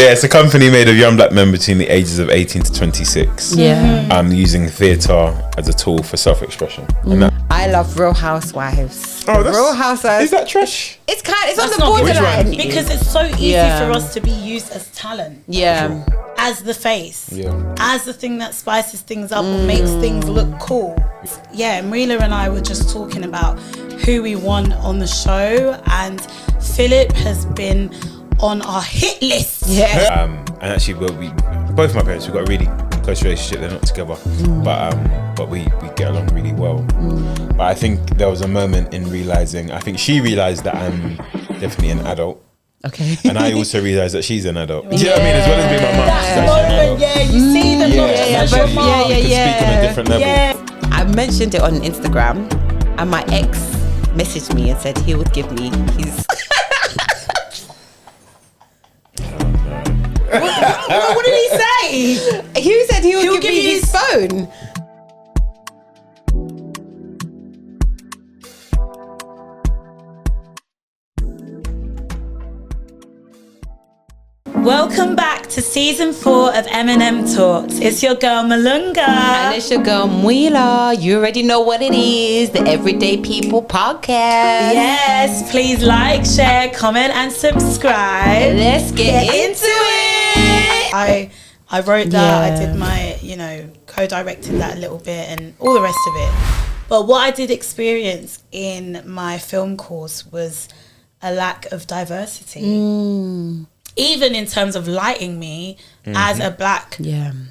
Yeah, it's a company made of young black men between the ages of 18 to 26. Yeah. Using theatre as a tool for self-expression. And that, I love Real Housewives. oh, that's, Real Housewives. Is that trash? It's on That's the not good. borderline. Because it's so easy for us to be used as talent. Yeah. As the face. Yeah. As the thing that spices things up or makes things look cool. Yeah, Marila and I were just talking about who we want on the show, and Philip has been on our hit list. Yeah. And actually, both my parents, we've got a really close relationship. They're not together, but we get along really well. But I think there was a moment in realizing. I think she realized that I'm definitely an adult. Okay. And I also realised that she's an adult. Do you know what I mean? As well as being my mum, she's That actually an moment, adult. you see them not just as your mom. You can speak on a different level. I mentioned it on Instagram, and my ex messaged me and said he would give me his. What did he say? He said he would give me his phone. Welcome back to season 4 of MNM Talks. It's your girl Malunga. And it's your girl Mwila. You already know what it is, the Everyday People podcast. Yes, please like, share, comment and subscribe. Let's get into it. I wrote that, I did my, co-directed that a little bit and all the rest of it. But what I did experience in my film course was a lack of diversity. Even in terms of lighting me as a black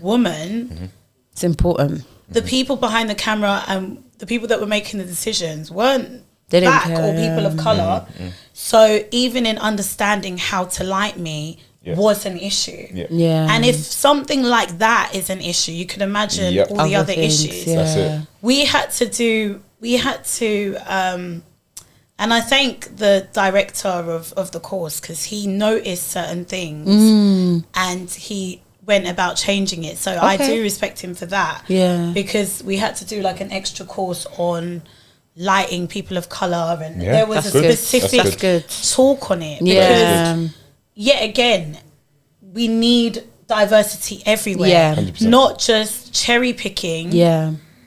woman. It's important. The people behind the camera and the people that were making the decisions weren't They didn't black care, or people of colour. So even in understanding how to light me was an issue. And if something like that is an issue, you can imagine all the other issues. That's it. We had to and I thank the director of the course, because he noticed certain things and he went about changing it. So I do respect him for that. Yeah. Because we had to do like an extra course on lighting people of colour, and there was a specific talk on it. Because yet again, we need diversity everywhere. Yeah. 100%. Not just cherry picking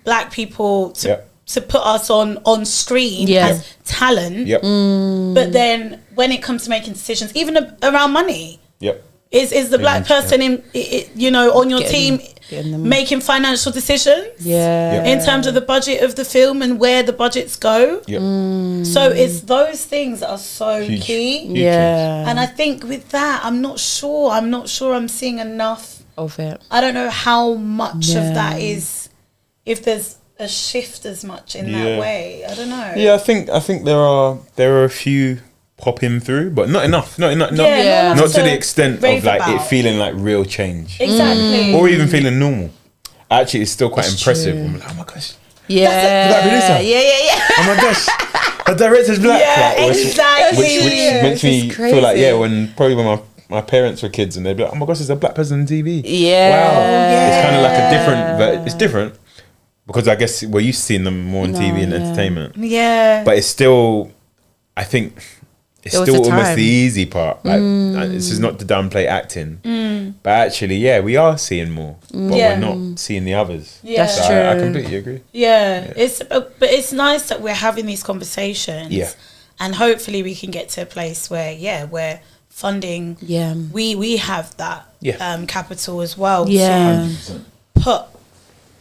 black people to put us on screen as talent. But then when it comes to making decisions, even around money, is the black person on your team making financial decisions in terms of the budget of the film and where the budgets go. So it's those things that are so key. And I think with that, I'm not sure I'm seeing enough of it. I don't know how much of that is, if there's a shift as much in that way. I don't know. Yeah, I think there are a few popping through, but not enough. Not to the extent of like it feeling like real change. Exactly. Or even feeling normal. Actually, it's still quite impressive. I'm like, oh my gosh. Yeah. Oh my gosh. The director's black. Yeah, exactly. Which makes me feel like, when my parents were kids and they'd be like, oh my gosh, there's a black person on TV. Yeah. Wow. It's kind of like a different, it's different. Because I guess we're used to seeing them more on TV and entertainment. Yeah. But it's still, I think, it's still almost the easy part. Like, this is not to downplay acting. But actually, we are seeing more. But we're not seeing the others. Yeah. That's true. I completely agree. Yeah. But it's nice that we're having these conversations. Yeah. And hopefully we can get to a place where, we're funding. Yeah. We have that capital as well. Yeah. To put.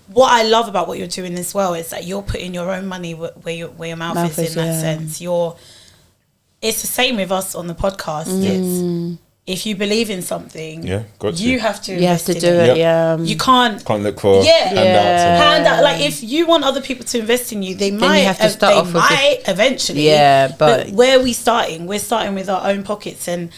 What I love about what you're doing as well is that you're putting your own money where your mouth is in that sense. It's the same with us on the podcast. It's, if you believe in something, you have to invest in it. You can't look for handout. Like if you want other people to invest in you, they might eventually. Yeah, but where we're starting with our own pockets, and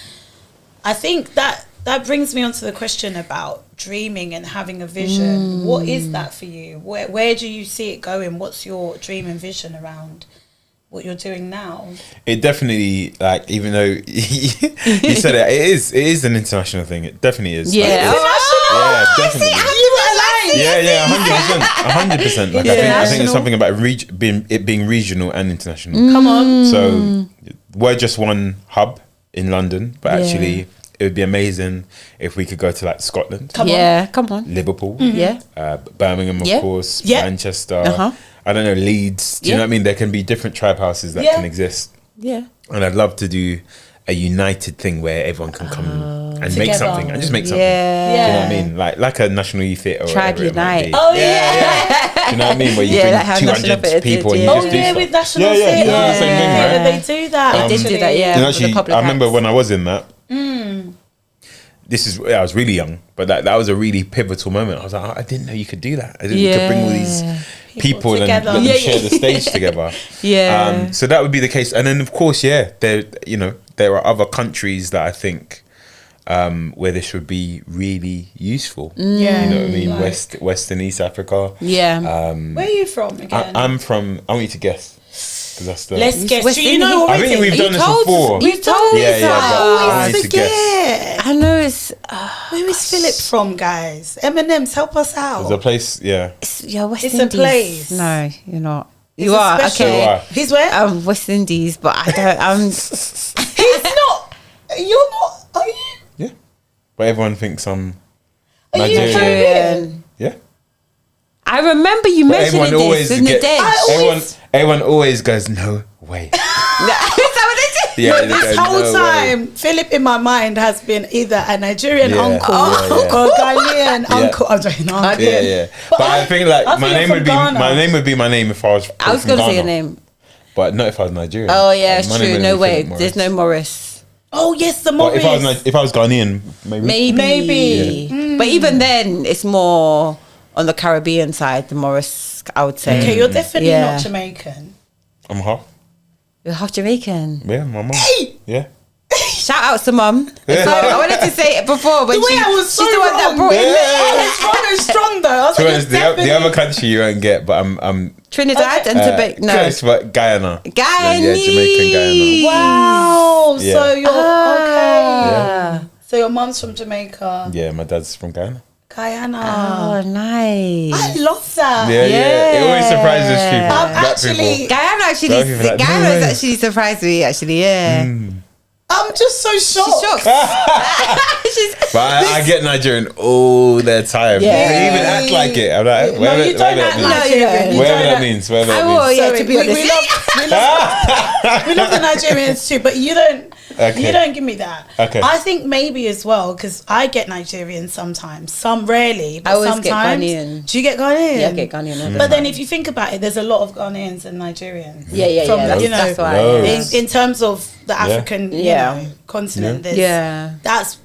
I think that brings me on to the question about dreaming and having a vision. What is that for you? Where do you see it going? What's your dream and vision around what you're doing now? It definitely, like, even though you said it is an international thing. It definitely is. Yeah. Like, definitely. Yeah, 100%. Like, I think it's something about being regional and international. Come on. So we're just one hub in London, but actually, it would be amazing if we could go to like Scotland. Come on. Liverpool. Birmingham, of course. Manchester. I don't know, Leeds. Do you know what I mean? There can be different tribe houses that can exist. Yeah. And I'd love to do a united thing where everyone can come and together. make something and just make something. Yeah. Do you know what I mean? Like a National Youth Theatre or Tribe whatever it might Unite. be. Oh yeah. Do you know what I mean? Where you bring like how 200 people and you just do stuff. with National Theatre. They do the same thing, right? They do that. They did do that, And with actually, the public I remember acts. when I was in that. I was really young, but that was a really pivotal moment. I was like, I didn't know you could do that. I didn't know you could bring all these people and let them share the stage together. So that would be the case. And then of course, there are other countries that I think where this would be really useful. You know what I mean? Like West and East Africa. Where are you from again? I'm from. I want you to guess. Let's guess. Do you know I think we've done this before. We've told me I always forget. I know it's. Where is Philip from, guys? M&M's, help us out. There's a place, West It's Indies. a place. No, you're not. It's You are special- okay. He's where? West Indies, but I don't. He's not. You're not. Are you? Yeah. But everyone thinks I'm Are you Nigerian. Caribbean? Yeah. I remember you mentioning this in the day. Everyone always goes, no way. Is that what they did? Yeah, But this whole time, Philip in my mind has been either a Nigerian uncle or Ghanaian uncle. I'm joking. Yeah. But I think like my name would be my name if I was. I was going to say your name, but not if I was Nigerian. Oh yeah, it's My name true. would No be way. Philip There's no Morris. Oh yes, the But Morris. if I was Ghanaian, maybe. But even then, it's more on the Caribbean side. The Morris, I would say. Okay, you're definitely not Jamaican. I'm half. You're half Jamaican. Yeah, my mum. Yeah. Shout out to mum. So I wanted to say it before, but The way I was so she's the one that wrong. brought in It's strong though. I was So like, the other country you won't get, but I'm Trinidad and Tobago. No, close, but Guyana. Guyanese. Yeah, Jamaican Guyana. wow. Yeah. So you're okay. Yeah. So your mum's from Jamaica. Yeah, my dad's from Guyana. Guyana. Oh, nice. I love that. Yeah. It always surprises people. I'm Black people. Guyana actually, Guyana has actually surprised me. Actually, yeah. I'm just so shocked. She's shocked. But I get Nigerian all the time. Yeah. They even act like it. I'm like, No, you don't act like it. Whatever that means. I will, yeah, Sorry, to be honest. we love the Nigerians too, but you don't. Okay. You don't give me that. Okay. I think maybe as well because I get Nigerian sometimes, some rarely, but I always sometimes. get Ghanaian. Do you get Ghanaian? Yeah, I get Ghanaian. But then if you think about it, there's a lot of Ghanaians and Nigerians. Yeah. That's why. In terms of the African, continent, that's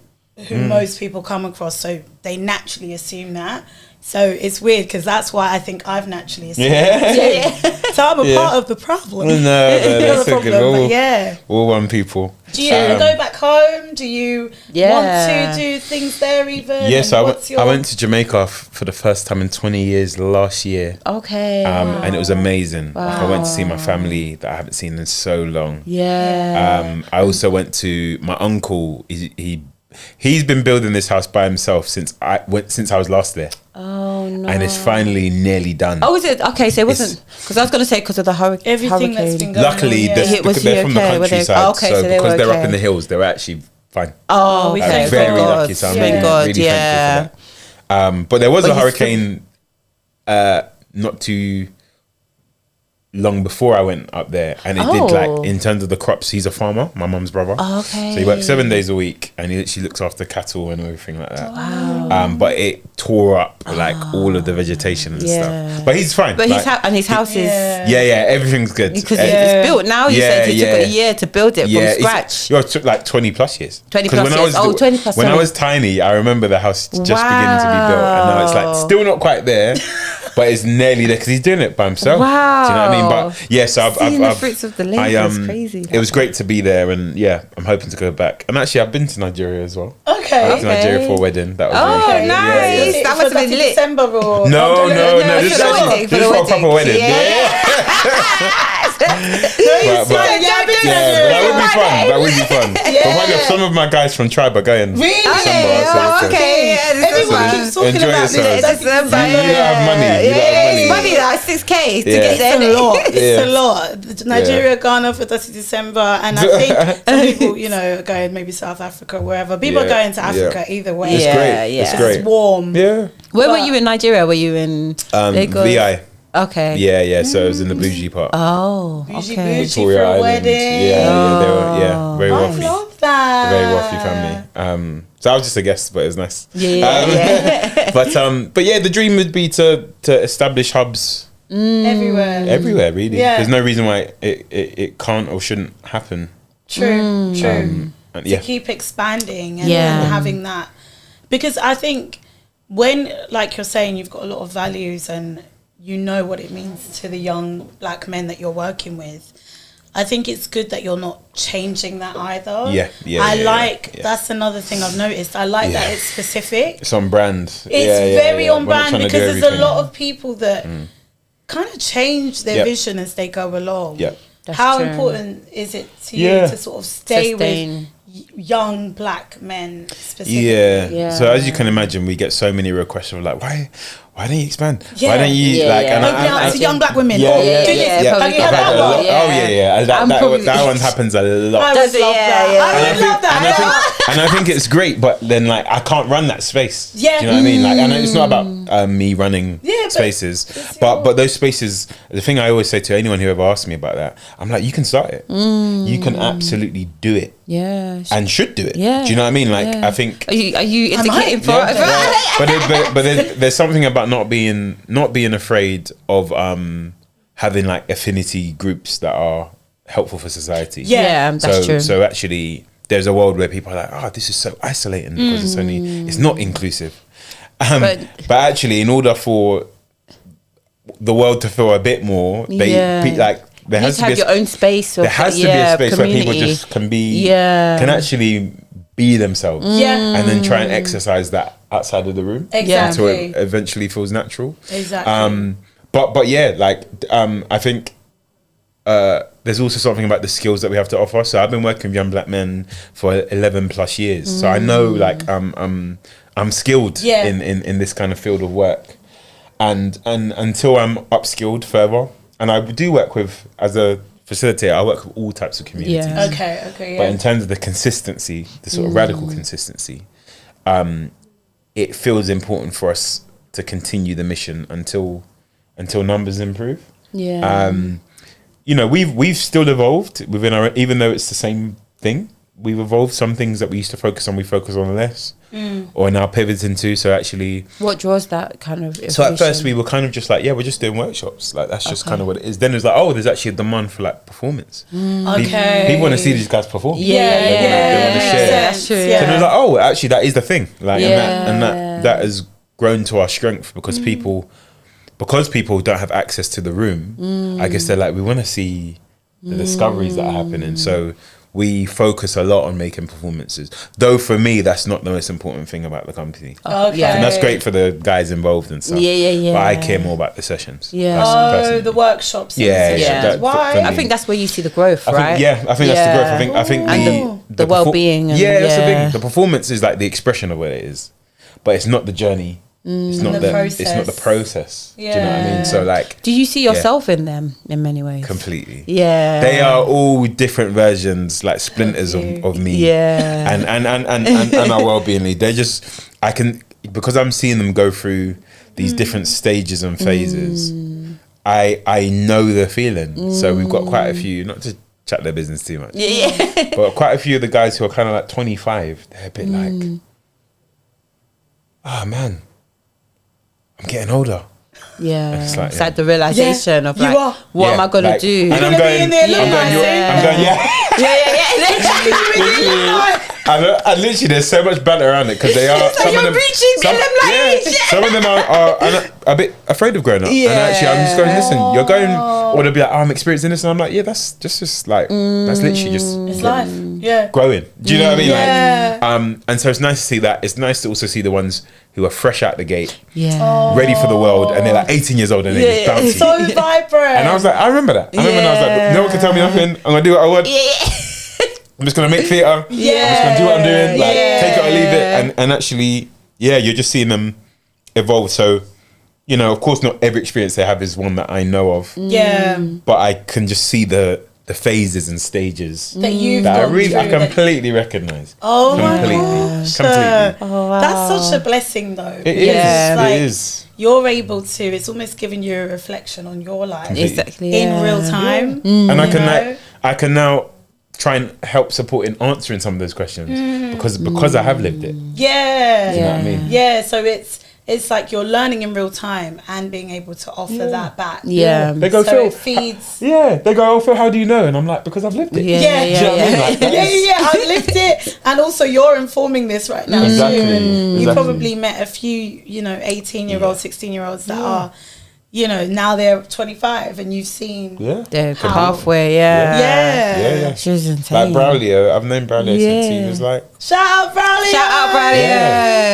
who most people come across. So they naturally assume that. So it's weird because that's why I think I've naturally assumed. Yeah. So I'm a part of the problem. No, that's a good one. Yeah. All one people. Do you go back home? Do you want to do things there even? Yes, I went to Jamaica for the first time in 20 years last year. Okay. And it was amazing. Wow. I went to see my family that I haven't seen in so long. Yeah. I also went to my uncle. He's been building this house by himself since I was last there. Oh no! And it's finally nearly done. Oh, is it? Okay, so it wasn't because I was going to say because of the hurricane. Everything that's been going Luckily, on, they're from the countryside, so because they're up in the hills, they're actually fine. Oh, okay. I'm very lucky, so I'm really thankful for that. But there was a hurricane not too long before I went up there, and it did like in terms of the crops. He's a farmer, my mum's brother. Okay. So he works 7 days a week, and he literally looks after cattle and everything like that. Wow. But it tore up like all of the vegetation and stuff. But he's fine. But like, his house is everything's good because it's built now. You said it took a year to build it from scratch. It took like 20 plus years. 20 plus years. 20 plus. When I was tiny, I remember the house just beginning to be built, and now it's like still not quite there. But it's nearly there because he's doing it by himself. Wow. Do you know what I mean? But yes, I've the fruits of the labor is crazy. It was great to be there, and I'm hoping to go back. And actually, I've been to Nigeria as well. Okay. I went to Nigeria for a wedding. That was really fun. Nice. Yeah. That must have been lit. December or No. This is for a proper wedding. But that would be fun. But one of some of my guys from Tribe are going. Really? December, so okay. Everyone keeps talking Enjoy about yourself. this. You don't have money. You don't have money. Money like 6K to Yeah. get there. It's a lot. It's a lot. Nigeria, Ghana for 30 December, and I think some people, you know, are going maybe South Africa, wherever. People are going to Africa either way. It's great. Yeah. It's great. It's warm. Yeah. Where were you in Nigeria? Were you in Lagos? VI. Okay. Yeah. So it was in the bougie part. Oh, Bougie okay. Victoria for a Island. wedding. Yeah, they were very I wealthy. love that. Very wealthy family. So I was just a guest, but it was nice. Yeah. But yeah, the dream would be to establish hubs everywhere. Really. Yeah. There's no reason why it can't or shouldn't happen. True. To keep expanding and having that, because I think when, like you're saying, you've got a lot of values and you know what it means to the young black men that you're working with, I think it's good that you're not changing that either. That's another thing I've noticed. I like that it's specific. It's on brand. It's very on brand, because there's a lot of people that kind of change their vision as they go along. Yeah. How important is it to you to sort of stay with young black men specifically? So as you can imagine, we get so many requests of like, why don't you expand? Why don't you and out to young black women? That one happens a lot. I would love that. And I think it's great, but then like I can't run that space. Yeah. Do you know what I mean? Like, and it's not about me running spaces, but those spaces. The thing I always say to anyone who ever asks me about that, I'm like, you can start it. You can absolutely do it. Yeah. And should do it. Yeah. Do you know what I mean? Like I think. Are you indicating for it? But there's something about not being afraid of having like affinity groups that are helpful for society. Yeah, that's true. So actually, there's a world where people are like, oh, this is so isolating because it's not inclusive. But actually, in order for the world to feel a bit more, there has to be your own space. There has to be a space community where people just can actually be themselves. And then try and exercise that outside of the room. Exactly. So it eventually feels natural. Exactly. But yeah, like I think there's also something about the skills that we have to offer. So I've been working with young black men for 11 plus years. So I know like I'm skilled in this kind of field of work. And until I'm upskilled further, and I do work with, as a facilitator, I work with all types of communities. Yeah. Okay. But in terms of the consistency, the sort of radical consistency, it feels important for us to continue the mission until numbers improve. Yeah. You know, we've still evolved within our, even though it's the same thing. We've evolved. Some things that we used to focus on, we focus on less, or now pivoting to. So actually, what draws that kind of evolution? So at first we were kind of just like, we're just doing workshops. Like that's just kind of what it is. Then it was like, there's actually a demand for like performance. People want to see these guys perform. They want to share. That's true. So it was like, actually that is the thing. Like, and that has grown to our strength because people don't have access to the room. I guess they're like, we want to see the discoveries that are happening. So we focus a lot on making performances. Though for me, that's not the most important thing about the company. Okay. And that's great for the guys involved and stuff. Yeah. But I care more about the sessions. Yeah. The workshops. Why? I think that's where you see the growth, right? I think that's the growth. I think the well-being. That's the thing. The performance is like the expression of what it is, but it's not the journey. It's not the process. It's not the process. Yeah. Do you know what I mean? So like, do you see yourself in them in many ways? Completely. Yeah. They are all different versions, like splinters of me. Yeah. And our well-being lead. They're just, because I'm seeing them go through these different stages and phases. I know the feeling. So we've got quite a few, not to chat their business too much. Yeah. But quite a few of the guys who are kind of like 25, they're a bit like, man, I'm getting older. Yeah, it's like the realization of like, what am I gonna do? And I'm going, and literally, there's so much banter around it because they are. Some of them are a bit afraid of growing up. Yeah. And actually, I'm just going, listen, you're going, or they'll be like, I'm experiencing this, and I'm like, that's just like, that's literally just it's life. Yeah, growing. Do you know what I mean? Yeah. Like, and so it's nice to see that. It's nice to also see the ones who are fresh out the gate, ready for the world, and they're like 18 years old and they're just bouncy. So vibrant. And I was like, I remember that. I remember when I was like, no one can tell me nothing. I'm gonna do what I want. I'm just gonna make theatre. I'm just gonna do what I'm doing. Like take it or leave it. And actually, you're just seeing them evolve. So, you know, of course, not every experience they have is one that I know of. Yeah. But I can just see the phases and stages that you've that gone through. I completely recognise. Oh completely. my gosh. Completely. Oh, wow. That's such a blessing though. It is. Like, it is. You're able to, it's almost giving you a reflection on your life. Exactly. In real time. And I can now try and help support in answering some of those questions because I have lived it. Yeah. Do you know what I mean? Yeah, so it's like you're learning in real time and being able to offer that back. Yeah. They go, so Phil, it feeds. they go, oh, Phil, how do you know? And I'm like, because I've lived it. Yeah. Do you know what I mean? Like, I've lived it. And also you're informing this right now too. And you probably met a few, 18-year-olds, 16-year-olds that are, now they're 25 and you've seen the pathway. Yeah. She was insane. Like Braulio, I've known Braulio since he was like, shout out Braulio.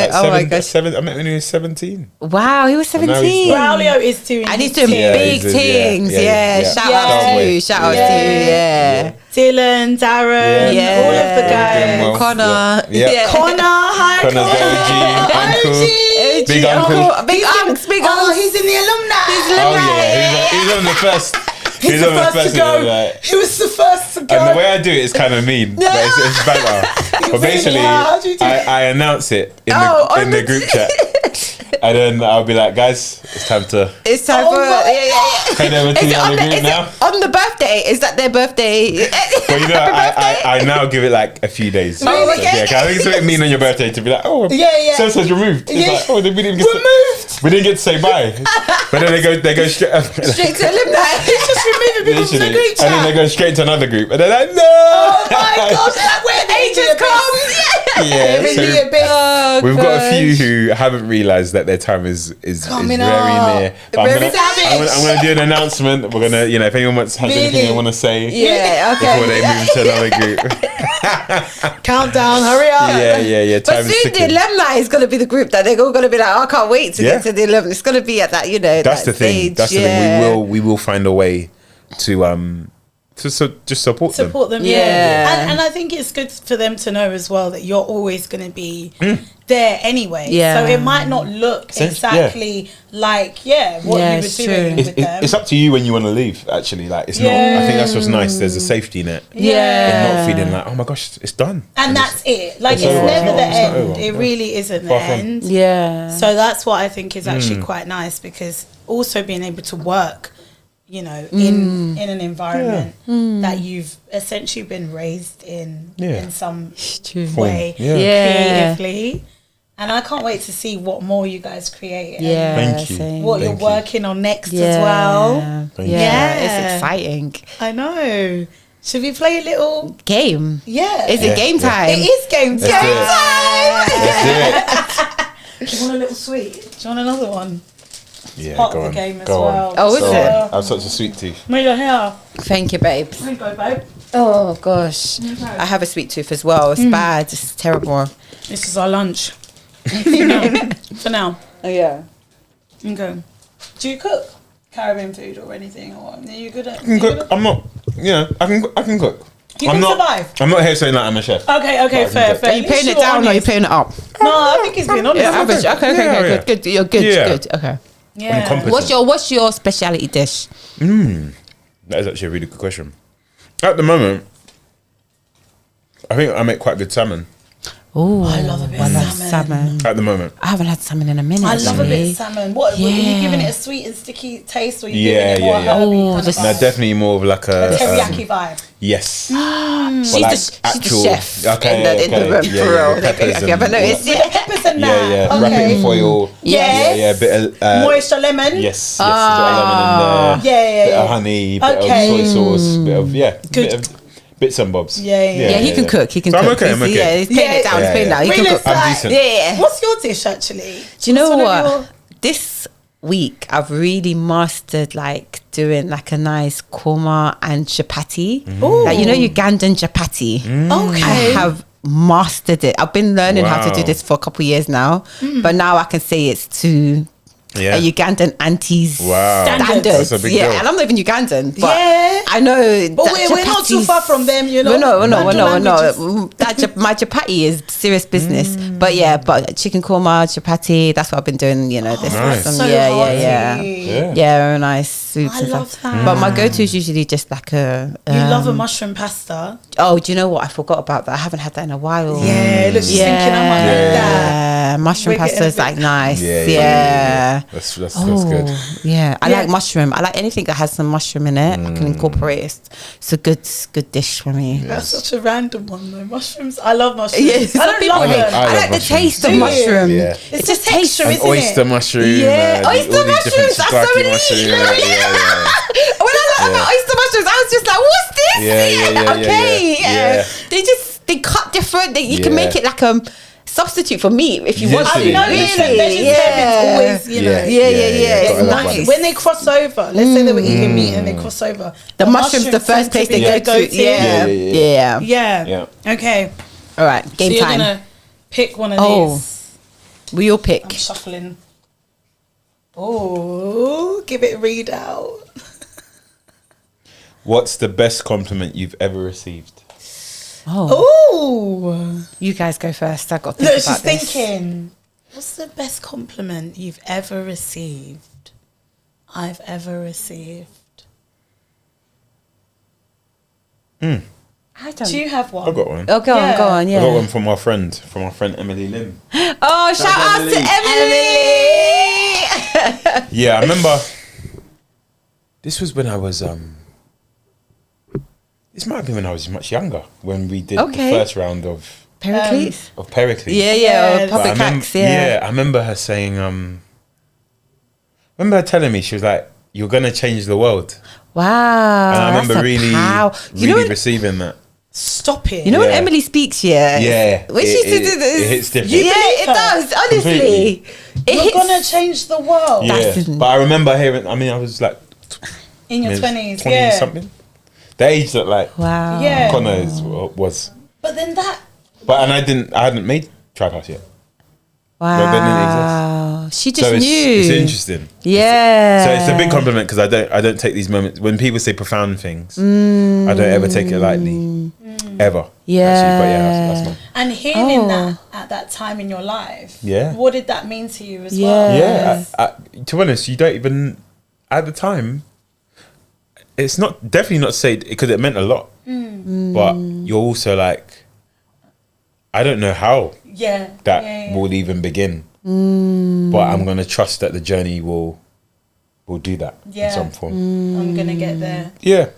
Like oh my gosh. I met when he was 17. Wow, he was 17. Braulio is doing and he's doing big things. Shout out to you. Shout out to you. Yeah. Dylan, Darren, all of the guys. Connor. Connor, hi Connor's the OG, Big uncle. Big uncle. Oh, he's in the alumni. He's on the first. He's the first to go. He was the first to go. And the way I do it is kind of mean, but it's banter. But basically, I announce it in the group chat. And then I'll be like, guys, it's time for head over to the other group now. On the birthday, is that their birthday? Well, I now give it like a few days. Oh, okay. I think it's a bit mean on your birthday to be like, so-and-so's removed. It's like, oh, we didn't get to say bye. But then they go straight to alumni. It's just removing people from the group chat. And then they go straight to another group. And they're like, no. Oh my gosh, that's where the ages come. We've got a few who haven't realised that their time is very near. But I'm gonna do an announcement. We're gonna, if anyone has anything they want to say, before they move to another group. Countdown, hurry up. Yeah. But soon the alumni is gonna be the group that they're all gonna be like, I can't wait to get to the alumni. It's gonna be at that, That's the thing. That's the thing. We will find a way to just support them. And I think it's good for them to know as well that you're always going to be there anyway. So it might not look exactly like what you were doing with them. It's up to you when you want to leave. Actually, like it's not. I think that's what's nice. There's a safety net. And not feeling like, oh my gosh, it's done. And that's it. Like it's never the end. It really isn't the end. So that's what I think is actually quite nice, because also being able to work, in an environment that you've essentially been raised in some way creatively. And I can't wait to see what more you guys create. Thank you. What you're working on next as well. It's exciting. I know. Should we play a little game? Yeah. Is it game time? It is game time. Let's do it. Do you want a little sweet? Do you want another one? Yeah, part of the game as well. Oh, is it? I have such a sweet tooth. Move your hair. Thank you, babe. There you go, babe. Oh gosh, I have a sweet tooth as well. It's bad. It's terrible. This is our lunch. For now. Oh yeah. Okay. Do you cook Caribbean food or anything, or are you good at? I'm not. I can cook. You can survive. I'm not here saying that I'm a chef. Okay, fair. Are you putting it down or are you putting it up? No, I think he's being honest. Average. Okay, good. You're good. Okay. Yeah. I'm What's your speciality dish? That is actually a really good question. At the moment, I think I make quite good salmon. Oh, I love a bit of salmon. At the moment, I haven't had salmon in a minute. I love a bit of salmon. What are you giving it a sweet and sticky taste, or are you giving it more herby? No, definitely more of like a teriyaki vibe. Yes. She's the chef in the room for real. Peppers I've noticed. Peppers and that. Yeah. Wrap it in foil. Yes. Bit of moisture lemon. Yes. A bit of lemon in there. Bit of honey. Bit of soy sauce. Bit of bits and bobs. Yeah, he can cook. He can cook. I'm okay. Yeah, he's paying it down. He's paying it down. He can cook. I'm decent. Yeah. What's your dish actually? Do you know what? This week I've really mastered like doing like a nice korma and chapati. Like Ugandan chapati. Okay. I have mastered it. I've been learning how to do this for a couple of years now, but now I can say it's to Ugandan aunties standards. That's a big deal. And I'm not even Ugandan, but I know. But we're not too far from them, you know. We're not. My chapati is serious business. But chicken korma, chapati. That's what I've been doing. You know, this. Very nice soups. I love that. But my go-to is usually just like a. You love a mushroom pasta. Oh, do you know what? I forgot about that. I haven't had that in a while. Yeah, look, just thinking I might like that. Mushroom pasta is like nice. That's good. Yeah, I like mushroom. I like anything that has some mushroom in it. I can incorporate it. It's a good dish for me. That's such a random one though. Mushrooms. I love mushrooms. Yes, I don't love them. I like the taste of mushroom. Yeah. It's just texture, isn't oyster it? mushroom. Oyster mushrooms. That's so When I learned about oyster mushrooms, I was just like, "What's this?" They cut different. You can make it like a substitute for meat if you want to. I know, vegetarians always, you know. It's nice. When they cross over, let's say they were eating meat and they cross over. The mushroom's the first place they go to. Yeah. Okay. All right, game time. So you're gonna pick one of these. We all pick. I'm shuffling. Oh, give it a read out. What's the best compliment you've ever received? Oh, you guys go first. I got to think about this. Thinking. What's the best compliment you've ever received? I've ever received. I don't. Do you have one? I've got one. Oh, go on. Yeah. I got one from my friend Emily Lim. Oh, shout out to Emily. Yeah, I remember. This was when I was This might have been when I was much younger, when we did the first round of Pericles. Yeah, public acts. I remember her saying, remember her telling me, she was like, "You're gonna change the world." Wow. And I remember really receiving that. Stop it. You know when Emily speaks, when she says it hits different. It does. Honestly, you're gonna change the world. Yeah, but I remember hearing. I mean, I was like in your 20s, 20 something. The age that Connor was. But then that. But I hadn't made Tripass yet. Wow. She just knew. It's interesting. Yeah. So it's a big compliment because I don't take these moments when people say profound things. I don't ever take it lightly, ever. Yeah. Actually, but that's mine. And hearing that at that time in your life. Yeah. What did that mean to you as well? Yeah. To be honest, you don't even at the time. It's definitely not to say because it meant a lot, but you're also like, I don't know how that will even begin, but I'm gonna trust that the journey will do that in some form. I'm gonna get there. Yeah,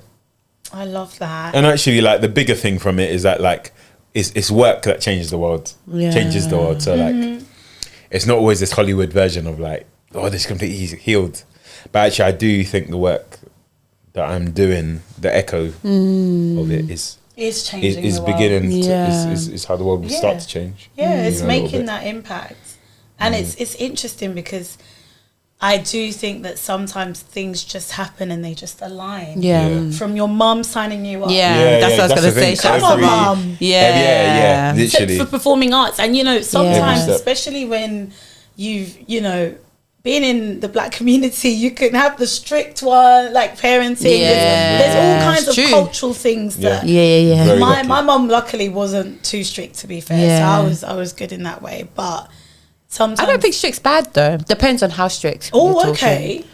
I love that. And actually, like the bigger thing from it is that like it's work that changes the world. Changes the world. So like, it's not always this Hollywood version of like, oh, this completely healed, but actually, I do think the work that I'm doing, the echo of it is changing. Is beginning. Is how the world will start to change. Yeah, it's making that impact, and it's interesting because I do think that sometimes things just happen and they just align. Yeah. From your mum signing you up. Yeah, that's what I was going to say. Come on, mum. Yeah, literally. For performing arts, and sometimes, especially when you've being in the black community, you can have the strict one, like parenting. There's all kinds of cultural things that. My mum luckily wasn't too strict, to be fair. So I was good in that way. But sometimes I don't think strict's bad though. Depends on how strict. Oh, okay.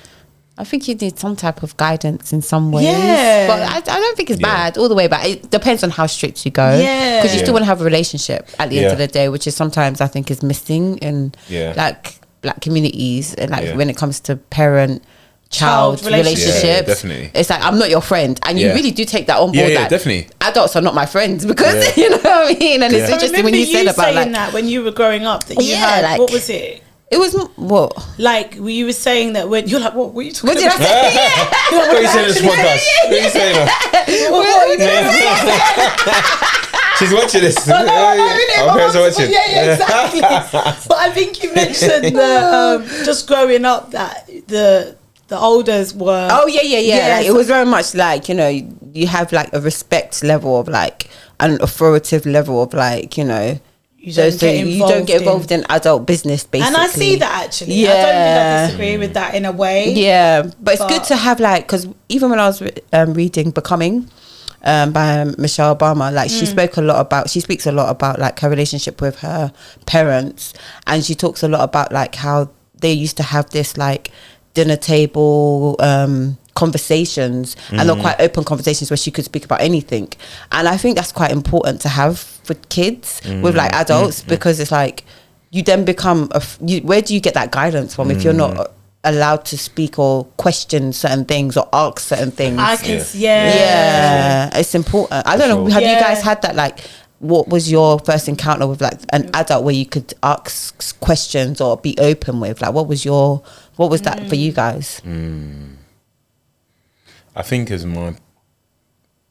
I think you need some type of guidance in some ways. Yeah. But I don't think it's bad all the way back. It depends on how strict you go. Yeah. Because you still want to have a relationship at the end of the day, which is sometimes I think is missing in like black communities, and like when it comes to parent-child relationship, definitely. It's like, I'm not your friend, and you really do take that on board. Yeah, definitly. Adults are not my friends because you know what I mean. And it's interesting when you said about like that when you were growing up that you had like, what was it? It was what? Like you were saying that when you're like, what were you talking about? What did I say? What are you saying this podcast? What are you saying? What are you saying? She's watching this. Our parents are watching. Yeah, exactly. But I think you mentioned just growing up that the elders were. Oh yeah. Like, it was very much like you have like a respect level of like an authoritative level of like you don't get involved in adult business, basically. And I see that, actually. Yeah. I don't think I disagree with that in a way. Yeah, but it's good to have, like, because even when I was reading Becoming by Michelle Obama, like, she speaks a lot about like her relationship with her parents, and she talks a lot about like how they used to have this like dinner table conversations, and they're quite open conversations where she could speak about anything. And I think that's quite important to have with kids, with like adults, because it's like you then become where do you get that guidance from if you're not allowed to speak or question certain things or ask certain things? It's important. I don't know, have you guys had that, like, what was your first encounter with like an adult where you could ask questions or be open with, like, what was that for you guys? I think as my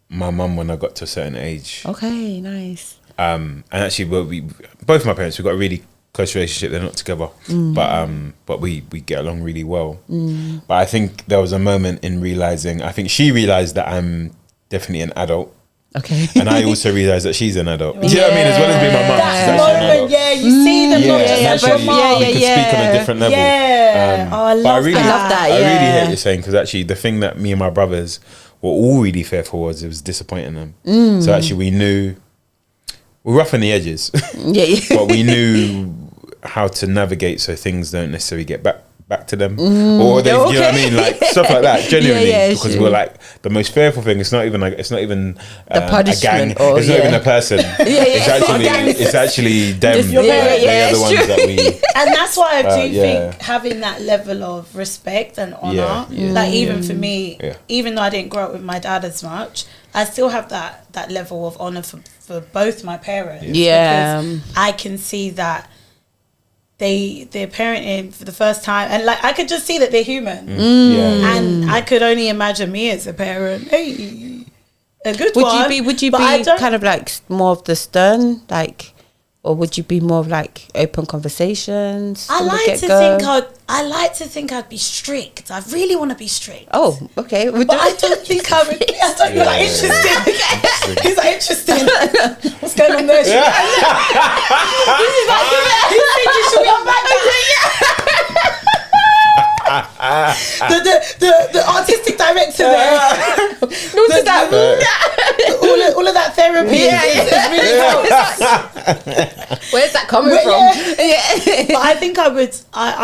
mum, when I got to a certain age. Okay, nice. And actually, both my parents, we've got a really close relationship. They're not together, but we get along really well. But I think there was a moment in realizing. I think she realized that I'm definitely an adult. Okay. And I also realised that she's an adult. Do you know what I mean? As well as being my mum, she's actually an adult. Yeah, you see them not just as your mum. We can speak on a different level. Yeah. I love that. I really hear what you're saying, because actually the thing that me and my brothers were all really fearful was, it was disappointing them. So actually we knew, we're rough on the edges, but we knew how to navigate so things don't necessarily get back to them, or they, you know what I mean, like stuff like that. Genuinely, because we're like, the most fearful thing. It's not even a gang. It's not even a person. It's actually them. They are the ones that we. And that's why I do think having that level of respect and honor, like even for me, even though I didn't grow up with my dad as much, I still have that level of honor for both my parents. Because I can see that they're parenting for the first time, and like I could just see that they're human, and I could only imagine me as a parent. Hey, a good one. Would you be kind of like more of the stern, like, or would you be more of like open conversations? I like to think I'd be strict. I really want to be strict. Oh, okay. But I don't think I would be. I don't think I'm interested. Is that interesting? What's going on there? This is like, you think you should be on back? The artistic director there. All of that therapy. Really helps. Where's that coming from? But I think I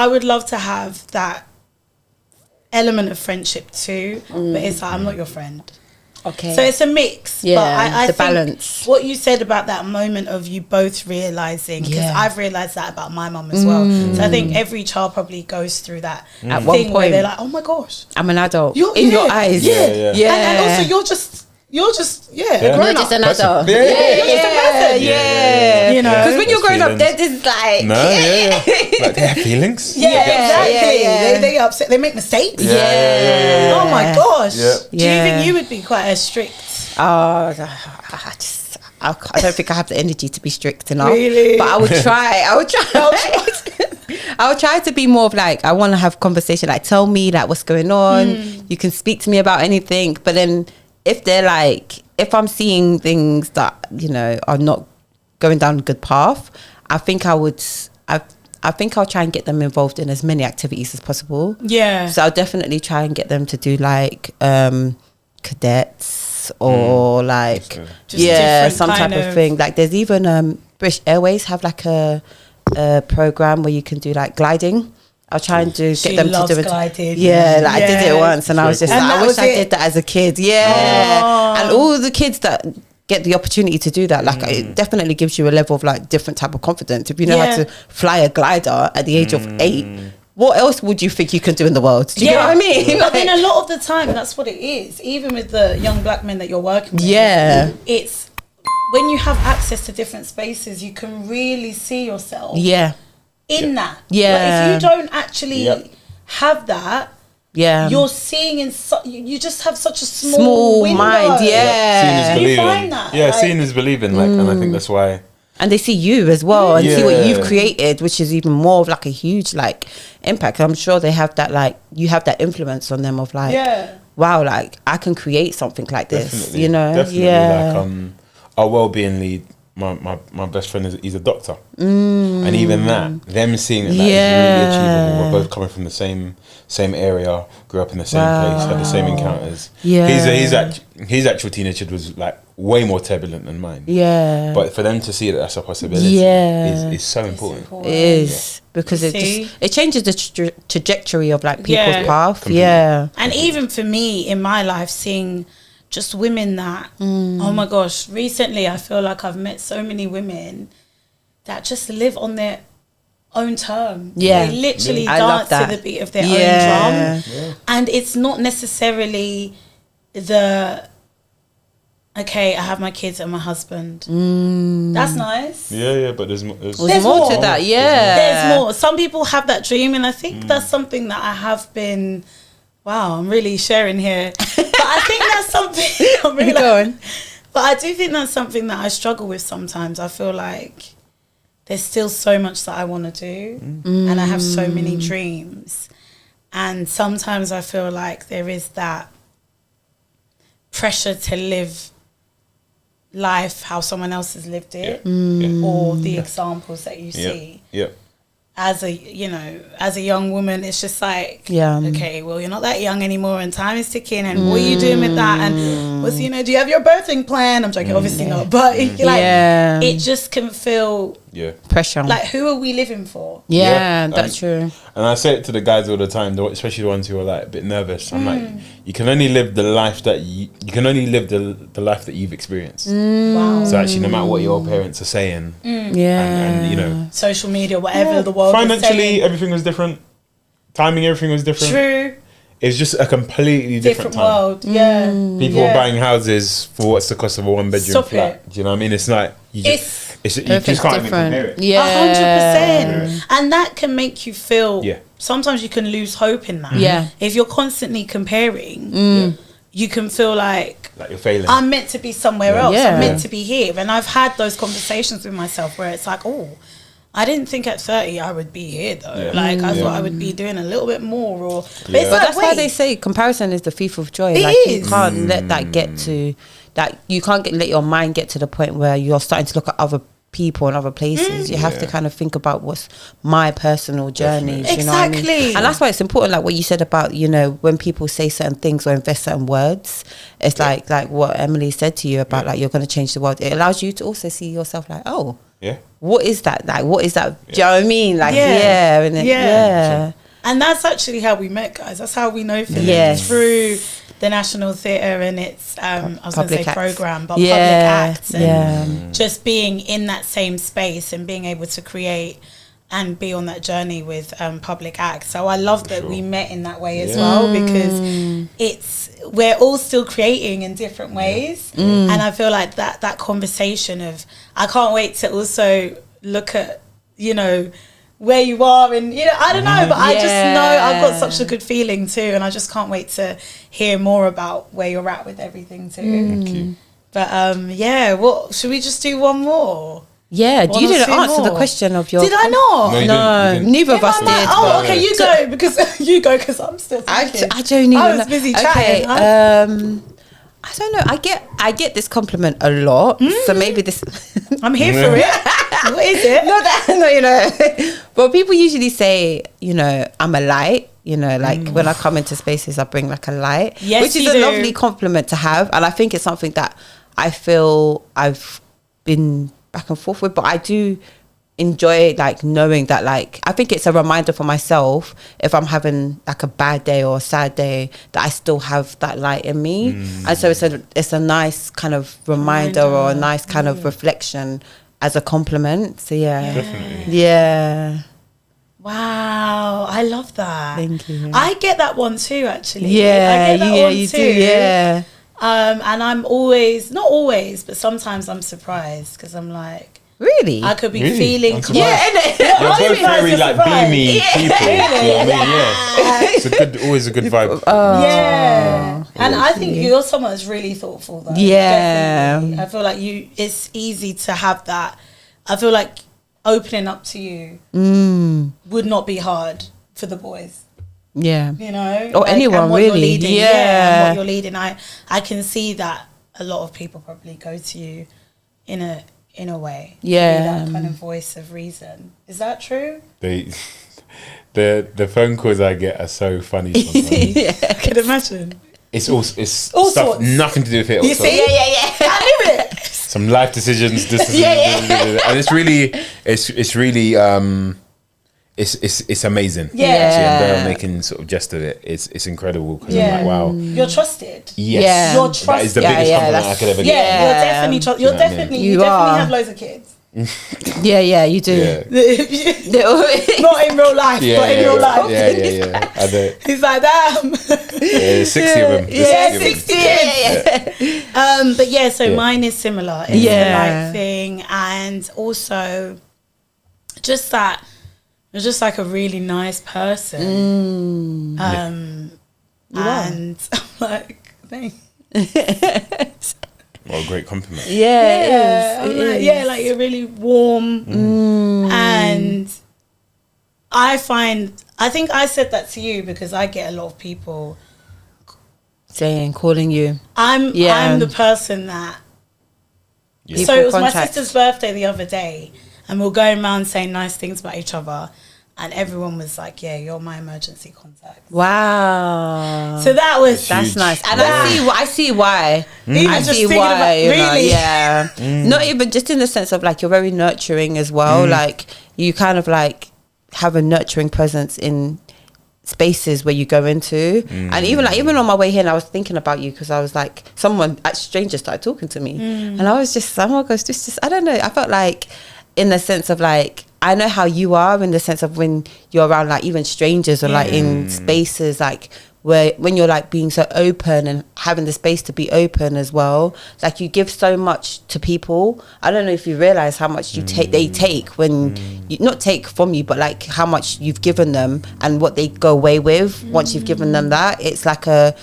would love to have that element of friendship too. But it's like, I'm not your friend. Okay. So it's a mix. Yeah, but I think balance. What you said about that moment of you both realising, because I've realised that about my mum as well. So I think every child probably goes through that at one point where they're like, oh my gosh, I'm an adult. In your eyes. Yeah. And also you're just a grown up. Just an adult. Yeah. You know, because when you're growing up, they're just like, like they have feelings. Exactly. They get upset. They make mistakes. Oh my gosh. Do you think you would be quite as strict? I don't think I have the energy to be strict enough. Really? But I would try. I would try to be more of like, I want to have conversation. Like, tell me like what's going on. You can speak to me about anything. But then if they're like, if I'm seeing things that, you know, are not going down a good path, I think I'll try and get them involved in as many activities as possible. Yeah. So I'll definitely try and get them to do like cadets or like some type of thing. Like there's even British Airways have like a program where you can do like gliding. I'll try and get them to do it. Gliding. Yeah, like I did it once, and I was just like, I wish I did that as a kid. Yeah, and all the kids that get the opportunity to do that, like it definitely gives you a level of like different type of confidence. If you know how to fly a glider at the age of 8, what else would you think you can do in the world? Do you know what I mean? But then a lot of the time, that's what it is. Even with the young black men that you're working with, it's when you have access to different spaces, you can really see yourself. In that, like if you don't actually have that, you're seeing you just have such a small window. Mind. Seeing is believing. You find that, seeing is believing. Like, and I think that's why. And they see you as well, and see what you've created, which is even more of like a huge like impact. I'm sure they have that, like you have that influence on them of like, wow, like I can create something like this. Definitely. You know, definitely. Like our well-being lead my best friend he's a doctor, and even that, them seeing that is really achievable. We're both coming from the same area, grew up in the same place, had the same encounters. His actual teenagehood was like way more turbulent than mine. But for them to see that that's a possibility is so important. It is, because it changes the trajectory of like people's path. Completely. And even for me in my life, seeing just women that, oh my gosh, recently I feel like I've met so many women that just live on their own terms. They literally dance to the beat of their own drum. And it's not necessarily okay, I have my kids and my husband. That's nice. But there's more to that. There's more. Some people have that dream, and I think that's something that I have been. Wow, I'm really sharing here. But I think that's something I'm really going. But I do think that's something that I struggle with sometimes. I feel like there's still so much that I want to do, and I have so many dreams. And sometimes I feel like there is that pressure to live life how someone else has lived it, or the examples that you see. As a young woman, it's just like, okay, well, you're not that young anymore, and time is ticking, and what are you doing with that? And what's, do you have your birthing plan? I'm joking, obviously not, but it just can feel pressure. Like, who are we living for? That's true. And I say it to the guys all the time, especially the ones who are like a bit nervous. I'm like, you can only live the life that you can only live the life that you've experienced. Wow. So actually, no matter what your parents are saying, and social media, whatever the world financially, everything was different. Timing, everything was different. True. It's just a completely different time. World. People were buying houses for what's the cost of a 1-bedroom flat. Do you know what I mean? It's like you just can't even compare it. 100%. And that can make you feel. Sometimes you can lose hope in that. If you're constantly comparing, you can feel like you're failing. I'm meant to be somewhere else. I'm meant to be here. And I've had those conversations with myself where it's like, I didn't think at 30 I would be here though. I thought I would be doing a little bit more. But that's why they say comparison is the thief of joy. You can't let that get to that. You can't let your mind get to the point where you're starting to look at other people and other places. You have to kind of think about what's my personal journey. You know what I mean? And that's why it's important, like what you said about, when people say certain things or invest certain words, it's like what Emily said to you about like you're going to change the world. It allows you to also see yourself like, what is that? Like, what is that? Do you know what I mean? Like, And that's actually how we met, guys. That's how we know Philip. Through the National Theatre and its, I was going to say programme, but public acts. And just being in that same space and being able to create and be on that journey with public acts. So I love that we met in that way as well, because we're all still creating in different ways. And I feel like that conversation of, I can't wait to also look at, where you are, and I don't know, but I just know I've got such a good feeling too, and I just can't wait to hear more about where you're at with everything too. Thank you. But what should we just do one more? You didn't answer the question of your. Did I not? No, neither of us did. Okay, you go because I'm still thinking. I don't even. I was busy chatting. I don't know. I get this compliment a lot, so maybe this. I'm here for it. What is it? But people usually say, I'm a light. Like when I come into spaces, I bring like a light, which is a lovely compliment to have, and I think it's something that I feel I've been back and forth with, but I do enjoy like knowing that, like, I think it's a reminder for myself if I'm having like a bad day or a sad day that I still have that light in me. And so it's a nice kind of reminder or a nice kind of reflection as a compliment. So definitely. Wow, I love that. Thank you. I get that one too, actually. I get that one you too. And I'm always, not always, but sometimes I'm surprised because I'm like, really? I could be feeling. You're both very like beamy people. You know what I mean? It's always a good vibe. And I think you're someone that's really thoughtful though. Definitely. I feel like it's easy to have that. I feel like opening up to you would not be hard for the boys. Or like, anyone really. And what you're leading, I can see that a lot of people probably go to you in in a way. Yeah. That kind of voice of reason. Is that true? The phone calls I get are so funny sometimes. Yeah, I can imagine. It's all stuff sorts. Nothing to do with it. You see? Yeah. I knew it. Some life decisions. And it's really it's amazing. Yeah. And they're making sort of jest of it. It's incredible because I'm like, wow. You're trusted. Yes. Yeah. You're trusted. That is the biggest compliment I could ever get. Yeah, you're definitely trusted. You definitely have loads of kids. Yeah, you do. Yeah. Not in real life, but in real life. Yeah. He's like, damn. 60 of them. 60 kids. But so mine is similar. It's the light thing, and also just that you're just like a really nice person. And I'm like, thanks. Well, great compliment. Yeah, it is. Yeah, like you're really warm. And I think I said that to you because I get a lot of people calling you. I'm the person that. Yeah. So it was my sister's birthday the other day, and we were going around saying nice things about each other. And everyone was like, yeah, you're my emergency contact. Wow. So that's nice. And I see why. I see why. Really? Yeah. Not even just in the sense of like, you're very nurturing as well. Like you kind of like have a nurturing presence in spaces where you go into. And even on my way here, and I was thinking about you because I was like, stranger started talking to me. And I was just, someone goes, just, I don't know. I felt like in the sense of like, I know how you are in the sense of when you're around like even strangers or like in spaces like where when you're like being so open and having the space to be open as well, like you give so much to people. I don't know if you realize how much they take when you not take from you, but like how much you've given them and what they go away with once you've given them that. It's like a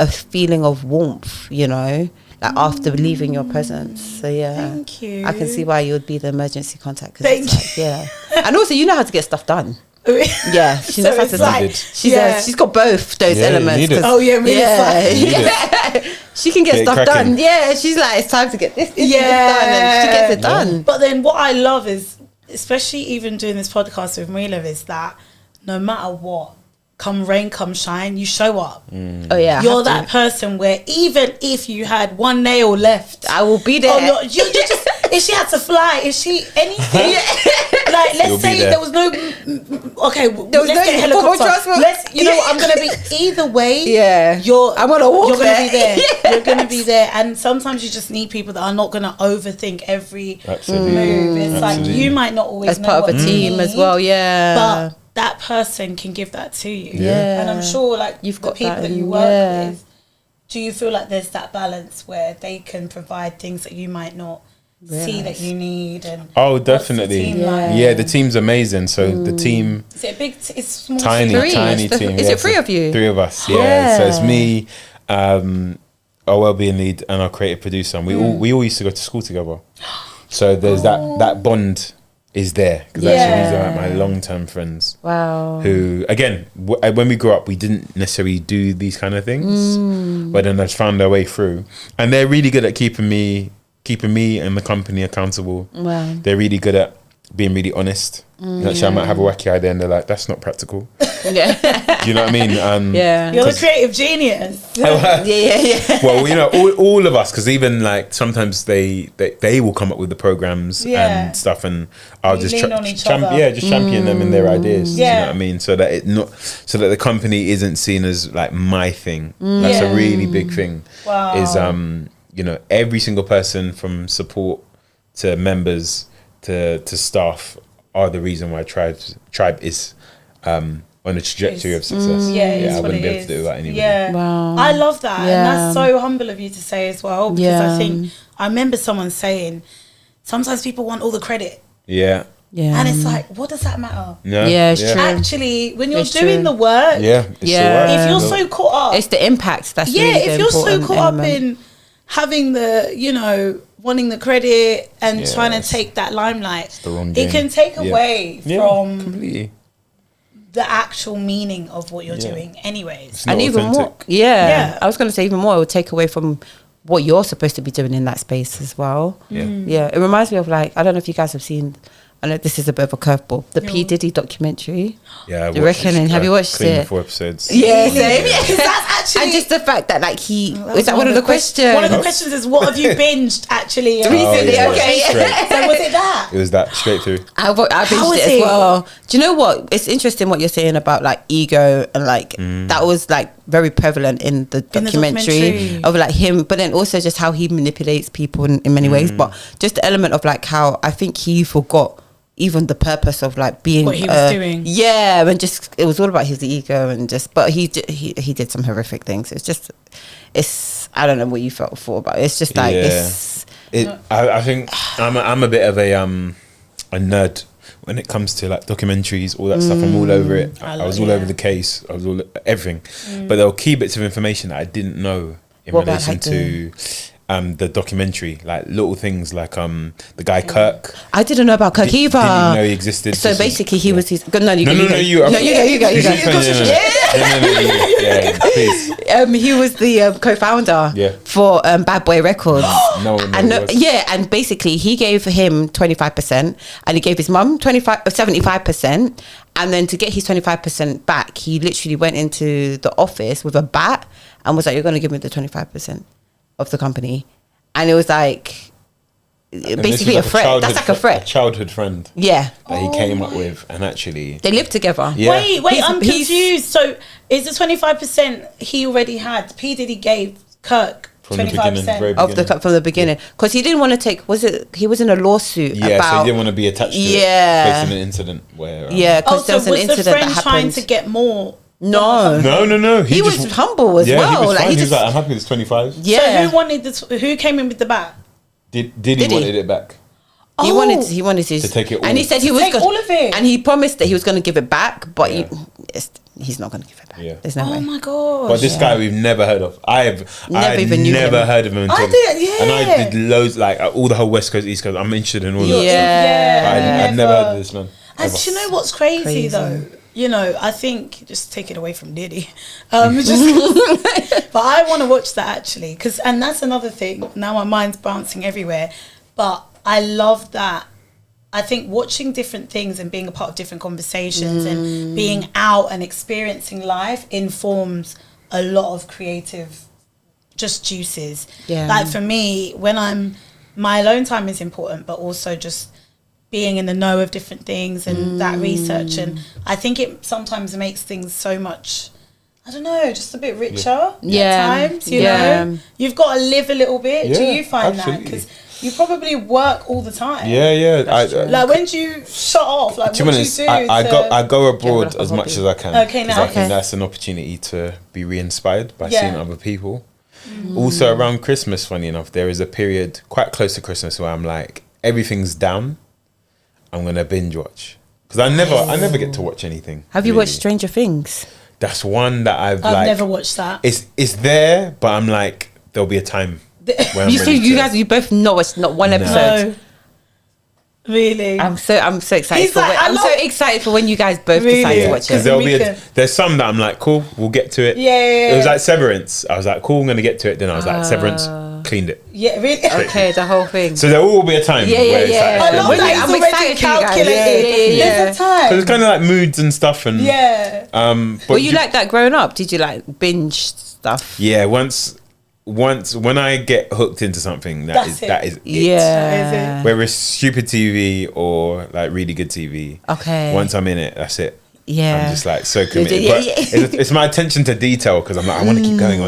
feeling of warmth, you know, like after leaving your presence. So thank you. I can see why you would be the emergency contact. Thank you. Yeah, and also you know how to get stuff done. Yeah, she knows how to do. She's got both those elements. She can get stuff done. Yeah, she's like, it's time to get this done, and she gets it done. But then what I love is, especially even doing this podcast with Marila, is that no matter what, come rain, come shine, you show up. Oh yeah, you're that person where even if you had one nail left, I will be there. Oh, you're just, if she had to fly, if she anything, like let's say there was no, let's get a helicopter. You know what, I'm gonna be either way. Yeah, I'm gonna walk. You're gonna be there. You're gonna be there, and sometimes you just need people that are not gonna overthink every move. It's like you might not always as part of a team as well. Yeah, but that person can give that to you. Yeah. And I'm sure like you've the got people that you work with, do you feel like there's that balance where they can provide things that you might not see that you need? And definitely. The team's amazing. So the team, is it a big it's small tiny team. Is it 3 of you? 3 of us. Yeah. So it's me, our wellbeing lead and our creative producer, and we all used to go to school together. So there's that bond is there because these are like my long-term friends. Wow. Who again, when we grew up, we didn't necessarily do these kind of things, but then I just found our way through, and they're really good at keeping me and the company accountable. Wow. They're really good at being really honest. Actually, I might have a wacky idea, and they're like, "That's not practical." Yeah. Do you know what I mean? You're the creative genius. Yeah. Well, you know, all of us, because even like sometimes they will come up with the programs and stuff, and I'll just champion them in their ideas. Yeah. Do you know what I mean? So that the company isn't seen as like my thing. That's a really big thing. Wow. Is you know, every single person from support to members to staff are the reason why Tribe is on a trajectory of success. I wouldn't be able to do that anyway. Yeah. Wow. I love that. And that's so humble of you to say as well, because I remember someone saying sometimes people want all the credit. Yeah. And it's like, what does that matter? It's true. Actually, when you're doing the work, if you're so caught up, it's the impact that's really if you're so caught up in having the, you know, wanting the credit and trying to take that limelight, it can take away from completely the actual meaning of what you're doing anyways. And even more, I was going to say even more, it would take away from what you're supposed to be doing in that space as well. Yeah. It reminds me of like, I don't know if you guys have seen, I know this is a bit of a curveball, the P. Diddy documentary. Yeah, The Reckoning. Have you watched it? 4 episodes. Yeah, same. That's actually, and just the fact that like is that one of the questions? One of the questions is, what have you binged actually recently? Yeah, okay, so was it that? It was that straight through. I binged it as well. Do you know what? It's interesting what you're saying about like ego and like that was like very prevalent in the documentary of like him, but then also just how he manipulates people in many ways. But just the element of like how I think he forgot even the purpose of like being what he was doing. Yeah, and just it was all about his ego and just. But he did some horrific things. It's I don't know what you felt for about it. It's just like I think I'm a bit of a nerd when it comes to like documentaries, all that stuff. I'm all over it. I was all over the case. I was all everything. But there were key bits of information that I didn't know in relation to the documentary, like little things like the guy Kirk. I didn't know about Kirk either. Didn't know he existed. So basically, he was his. You go. You go. Yeah, please. He was the co-founder for Bad Boy Records. And basically he gave him 25%, and he gave his mum 75%, and then to get his 25% back, he literally went into the office with a bat and was like, "You're going to give me the 25% of the company," and it was like basically a threat. That's like a threat. A childhood friend. Yeah, that he came up with, and actually they lived together. Yeah. Wait, I'm confused. So is the 25% he already had? P. Diddy gave Kirk 25% of from the beginning, because he didn't want to take. He was in a lawsuit. Yeah, so he didn't want to be attached to it based on an incident where. Because there was an incident that happened. Trying to get more. No. He was humble as well. He was fine. He was like, I'm happy with this 25. Yeah. So who wanted this? Who came in with the bat? Diddy wanted it back. He wanted his, to take it all. And he said he was take all of it. And he promised that he was going to give it back, but he's not going to give it back. Yeah. There's no way. Oh my god! But this guy we've never heard of. I've never heard of him until. I did, yeah. And I did loads, like all the whole West Coast, East Coast. I'm interested in all of that. Yeah. I've never heard of this man. And do you know what's crazy though? You know, I think just take it away from Diddy. But I want to watch that actually, and that's another thing. Now my mind's bouncing everywhere, but I love that. I think watching different things and being a part of different conversations and being out and experiencing life informs a lot of creative just juices. Yeah. Like for me, my alone time is important, but also just being in the know of different things and that research, and I think it sometimes makes things so much, I don't know, just a bit richer at times, you know? You've got to live a little bit. Do you find that? Because you probably work all the time. Like when do you shut off? Like what do you do? I go abroad as much as I can. Okay, now. I think that's an opportunity to be re-inspired by seeing other people. Also around Christmas, funny enough, there is a period quite close to Christmas where I'm like, everything's down, I'm gonna binge watch, because I never get to watch anything. Have you watched Stranger Things? That's one that I've never watched that. It's there, but I'm like, there'll be a time where you both know it's not one episode. No. Really, I'm so excited I'm so excited for when you guys both decide to watch it. Because there's some that I'm like, cool, we'll get to it. Yeah. It was like Severance. I was like, cool, I'm gonna get to it. Then I was like, Severance, cleaned it. Yeah, really. Okay, the whole thing. So there will be a time. Yeah. I love that. I'm excited for you guys. There's a time. Because it's kind of like moods and stuff, and But were you like that growing up? Did you like binge stuff? Yeah, once when I get hooked into something, that is it. Yeah. Whether it's stupid TV or like really good TV. Okay. Once I'm in it, that's it. Yeah. I'm just like so committed. It's my attention to detail, because I'm like, I want to keep going.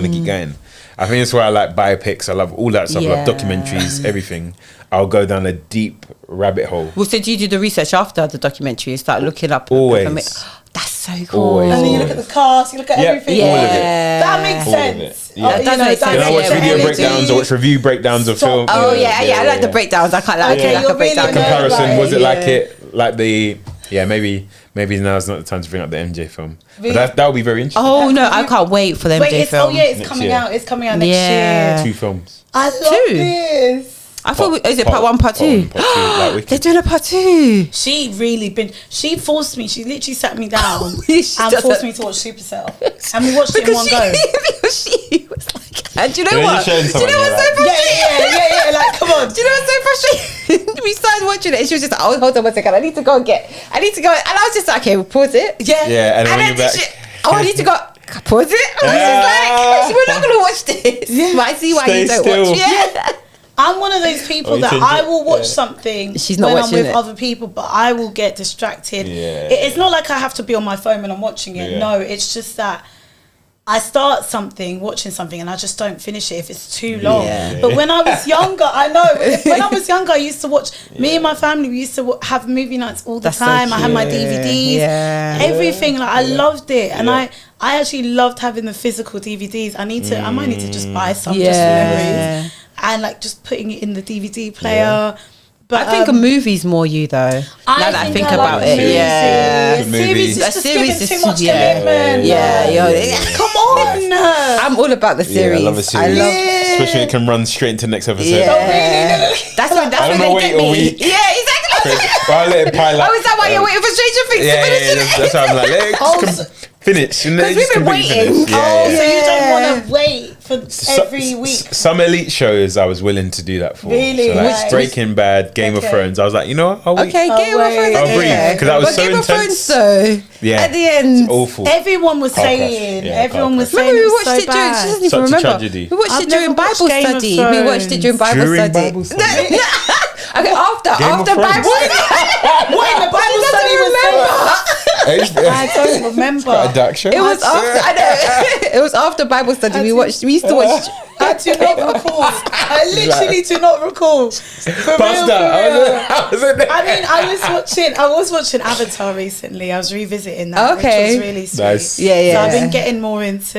I think that's why I like biopics. I love all that stuff. I love documentaries, everything. I'll go down a deep rabbit hole. Well, so do you do the research after the documentary? You start looking up always. That's so cool. Always. And then you look at the cast, you look at everything. All of it. That makes sense. Yeah. That makes sense. Then I watch video breakdowns, I watch review breakdowns of film. Oh I like the breakdowns. I can't like a breakdown. Comparison, was it maybe now's not the time to bring up the MJ film. Really? But that would be very interesting. Oh no, I can't wait for the MJ film. It's coming out. It's coming out next year. 2 films. I love this. I thought, is it part 1, part 2? They're doing a part 2. She forced me. She literally sat me down and forced me to watch Supercell, and we watched it in one go. Because she was like, And do you know what? Do you know what's so frustrating? Yeah. Like, come on. Do you know what's so frustrating? We started watching it, and she was just like, "Oh, hold on 1 second. I need to go. And I was just like, "Okay, we'll pause it." Yeah. And then when you're back, I need to go. Pause it. I was just like, "We're not gonna watch this." Yeah. But I see why you don't watch. Yeah. I'm one of those people that I will watch something when I'm with other people, but I will get distracted. Yeah. It's not like I have to be on my phone when I'm watching it. Yeah. No, it's just that I start watching something, and I just don't finish it if it's too long. Yeah. But when I was younger, I used to watch, me and my family, we used to have movie nights all the time. So I had my DVDs, everything. Like, I loved it. And I actually loved having the physical DVDs. I might need to just buy some just for memories. And like just putting it in the DVD player. Yeah. But I think a movie's more you though. Now that I think about it, a series is too much commitment. Come on. I'm all about the series. I love a series. Especially when it can run straight into the next episode. Yeah. That's when they get me. Yeah, exactly. I'll let it pile up. Oh, is that why you're waiting for Stranger Things to finish it? That's why I'm like, let it finish. Because we've been waiting. So you don't want to wait for every week. Some elite shows I was willing to do that for. Really? So like Breaking Bad, Game of Thrones. I was like, you know what? I'll wait. Okay, Game of Thrones. I'll breathe because that was so intense. Game of Thrones, though. At the end, it's awful. Everyone was saying. Remember, we watched it during. She doesn't even remember. We watched it during Bible study. We watched it during Bible study. Okay, after Bible. What in the Bible study was I don't remember. A dark show. It was after. I know. It was after Bible study. We used to watch. I do not recall. I literally do not recall. I was watching Avatar recently. I was revisiting that, which was really sweet. Nice. Yeah. So I've been getting more into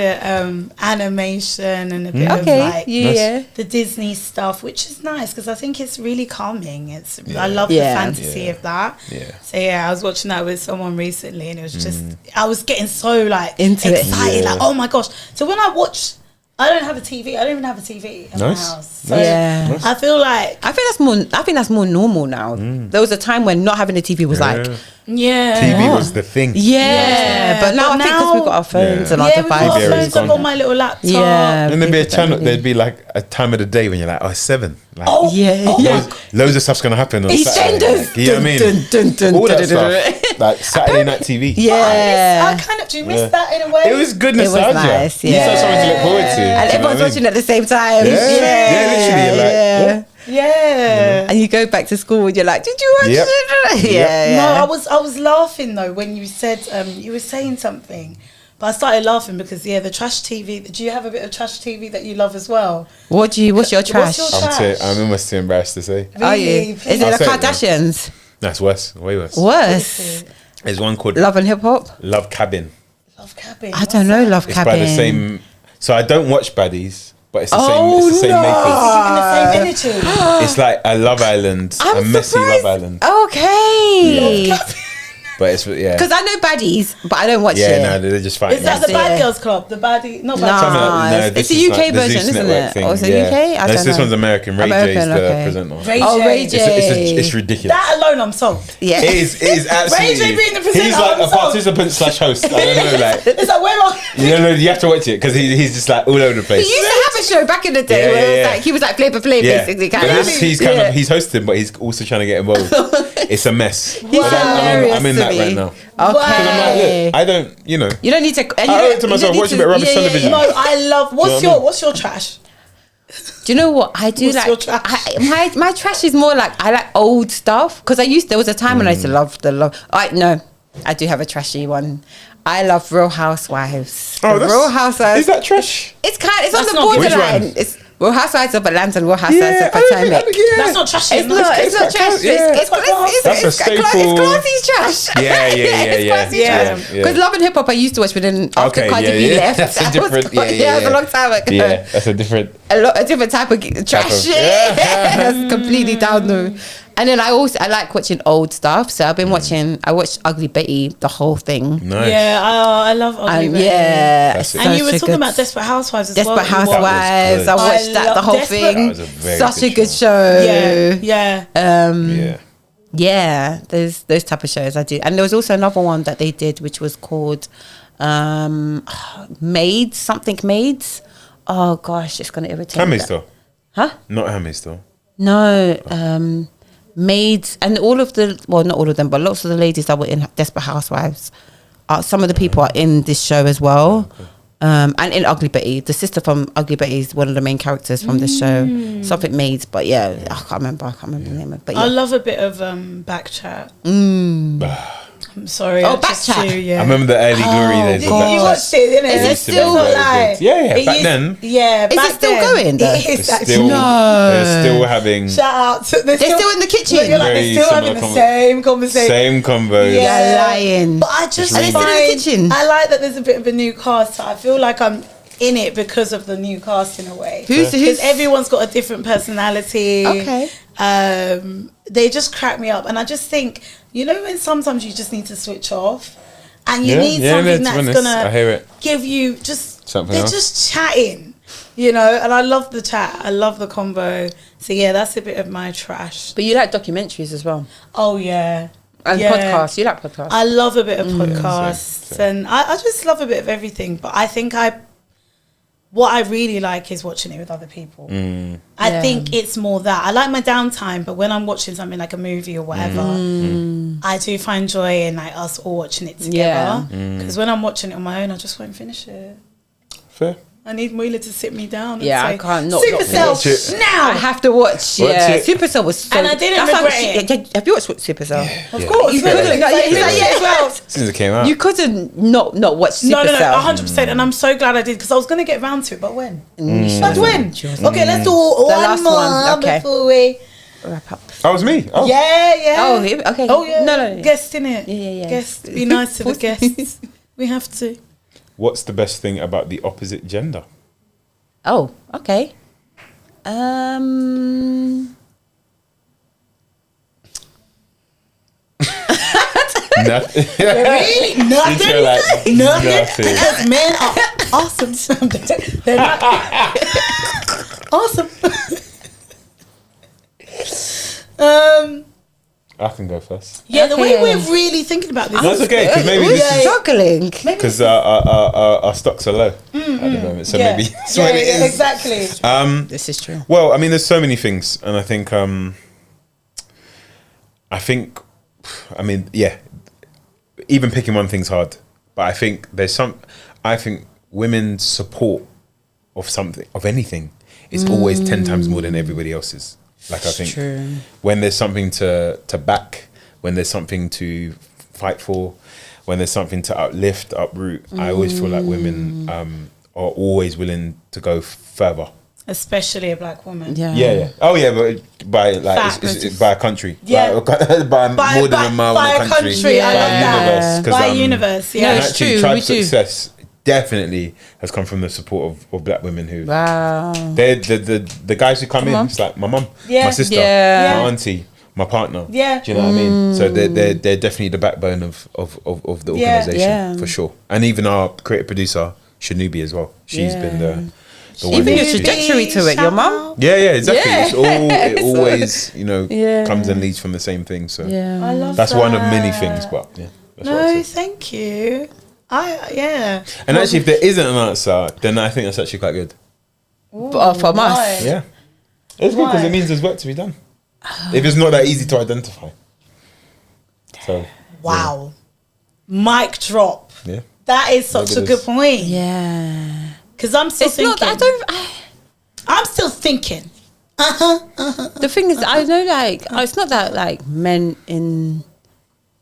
animation and a bit of like the Disney stuff, which is nice because I think it's really calming. I love the fantasy of that. Yeah. So I was watching that with someone recently, and it was just I was getting so like into excited, like oh my gosh. So when I watch. I don't have a TV. I don't even have a TV in my house. So I feel like I think that's more normal now. There was a time when not having a TV was like TV was the thing. But now I think because we've got our phones and our devices. I've got my little laptop. And there'd be a channel. There'd be like a time of the day when you're like, oh, it's 7. Like, loads of stuff's gonna happen on Saturday. Like, you know what I mean? All that stuff. Like Saturday night TV. I kind of do miss that in a way. It was good nostalgia. It was nice. You saw something to look forward to. And everyone's watching at the same time. Literally. Yeah. And you go back to school and you're like, did you watch it? No, I was laughing though when you said you were saying something. But I started laughing because the trash TV. Do you have a bit of trash TV that you love as well? What's your trash? I'm almost too embarrassed to say. Really? Are you? Is it the Kardashians? That's worse. Way worse. Worse. There's one called Love and Hip Hop. Love Cabin. Love Cabin. I don't know. Love Cabin. It's by the same. So I don't watch baddies, but it's the same. It's the same makers. It's the same energy. It's like a Love Island, a messy Love Island. Okay. Love Cabin. But it's because I know baddies, but I don't watch it. Yeah, no, they're just fighting. Is that the Bad Girls Club? The baddie, not bad. No, it's a UK version, isn't it? Or is it UK? I don't know. This one's American. Ray J's the presenter. Ray J. It's ridiculous. That alone, I'm sold. Yeah, it is absolutely. Ray J being the presenter. He's like a participant / host. I don't know, like. It's like where are you have to watch it because he's just like all over the place. He used to have a show back in the day where he was like Flavor Flav basically. He's hosting, but he's also trying to get involved. It's a mess. He's hilarious. I'm in that right now. Okay. Because I'm like, look, I don't, you know. You don't need to. I owe it to myself. Watch a bit of rubbish television. No, I love. What's your trash? Do you know what I do? What's like my trash is more like I like old stuff because there was a time when I used to love. I do have a trashy one. I love Real Housewives. Oh, Real Housewives. Is that trash? It's on the borderline. It's Real Housewives of Atlanta and Real Housewives of Potomac. That's not trashy. It's not trash. It's classy trash. Yeah. Classy trash. Because Love and Hip Hop I used to watch, but then after Cardi B left, that's a different. That was a long time ago. Yeah, that's a different type of trash. That's completely down the. And then I like watching old stuff. So I've been I watched Ugly Betty, the whole thing. Nice. Yeah, I love Ugly Betty. Yeah. And you were talking about Desperate Housewives as well. Desperate Housewives. I watched the whole thing. Such a good show. Yeah. There's those type of shows I do. And there was also another one that they did, which was called Maids. oh gosh, it's gonna irritate Hammy me. still? Huh? Not Hammy still. No, maids and all of the, well, not all of them, but lots of the ladies that were in Desperate Housewives, some of the people are in this show as well. And in Ugly Betty, the sister from Ugly Betty is one of the main characters from this show. Something Maids, but yeah, I can't remember the name of it. But yeah. I love a bit of back chat. I'm sorry. Oh, back chat. I remember the early glory days. You watched it, didn't it? Is it still alive? Yeah, back then. Yeah, is it still going? It is They're still having. Shout out to they're still in the kitchen. They're still having the same conversation. Same convo. Yeah, lying. But I just find I like that there's a bit of a new cast. So I feel like I'm in it because of the new cast in a way. Because everyone's got a different personality. Okay. They just crack me up, and I just think, you know, when sometimes you just need to switch off, and you need something that's gonna give you just something. They're just chatting, you know, and I love the chat. I love the combo. So yeah, that's a bit of my trash. But you like documentaries as well. Oh yeah. And podcasts. You like podcasts. I love a bit of podcasts, and I just love a bit of everything. But I think what I really like is watching it with other people. I think it's more that. I like my downtime, but when I'm watching something like a movie or whatever, I do find joy in like us all watching it together. Because when I'm watching it on my own, I just won't finish it. Fair. I need Moila to sit me down. Yeah, and I can't not Supercell now. I have to watch. Yeah, Supercell was so. And I didn't regret it. Have you watched Supercell? Yeah. Of course. You couldn't. As well. As soon as it came out, you couldn't not watch Supercell. No, 100%. And I'm so glad I did, because I was going to get round to it, but when? But when? Okay, let's do one more before we wrap up. Oh, it was me. Oh. Yeah. Oh, okay. Oh, yeah. No. Guest, innit? Yeah. Guest. Be nice to the guests. We have to. What's the best thing about the opposite gender? Oh, okay. Nothing. Really? Nothing? Like, nothing? Because men are awesome. They're not awesome. I can go first. Yeah, the way we're really thinking about this. That's okay, because maybe this is struggling. Because our stocks are low at the moment, so maybe that's what it is. Exactly. This is true. Well, I mean, there's so many things, and I think, even picking one thing's hard, but I think I think women's support of anything is always 10 times more than everybody else's. Like, I think when there's something to back, when there's something to fight for, when there's something to uplift, uproot, I always feel like women are always willing to go further. Especially a black woman. Yeah. Oh yeah, but by like it's by a country. Yeah. By more than a mile in a country. I love that. By a universe. Yeah. And actually, Tribe's success definitely has come from the support of black women who. Wow. They're the guys who come in. It's like my mum, my sister, my auntie, my partner. Yeah. Do you know what I mean? So they're definitely the backbone of the organisation for sure. And even our creative producer Shanubi as well. She's been the even your trajectory to it, your mum. Yeah, exactly. It always comes and leads from the same thing. So I love that's one of many things. But that's thank you. And actually, if there isn't an answer, then I think that's actually quite good. From us, yeah, it's good because it means there's work to be done. If it's not that easy to identify, so wow, mic drop. Yeah, that is such a good point. Yeah. Because I'm still thinking. I'm still thinking. The thing is, I know, like, it's not that like men in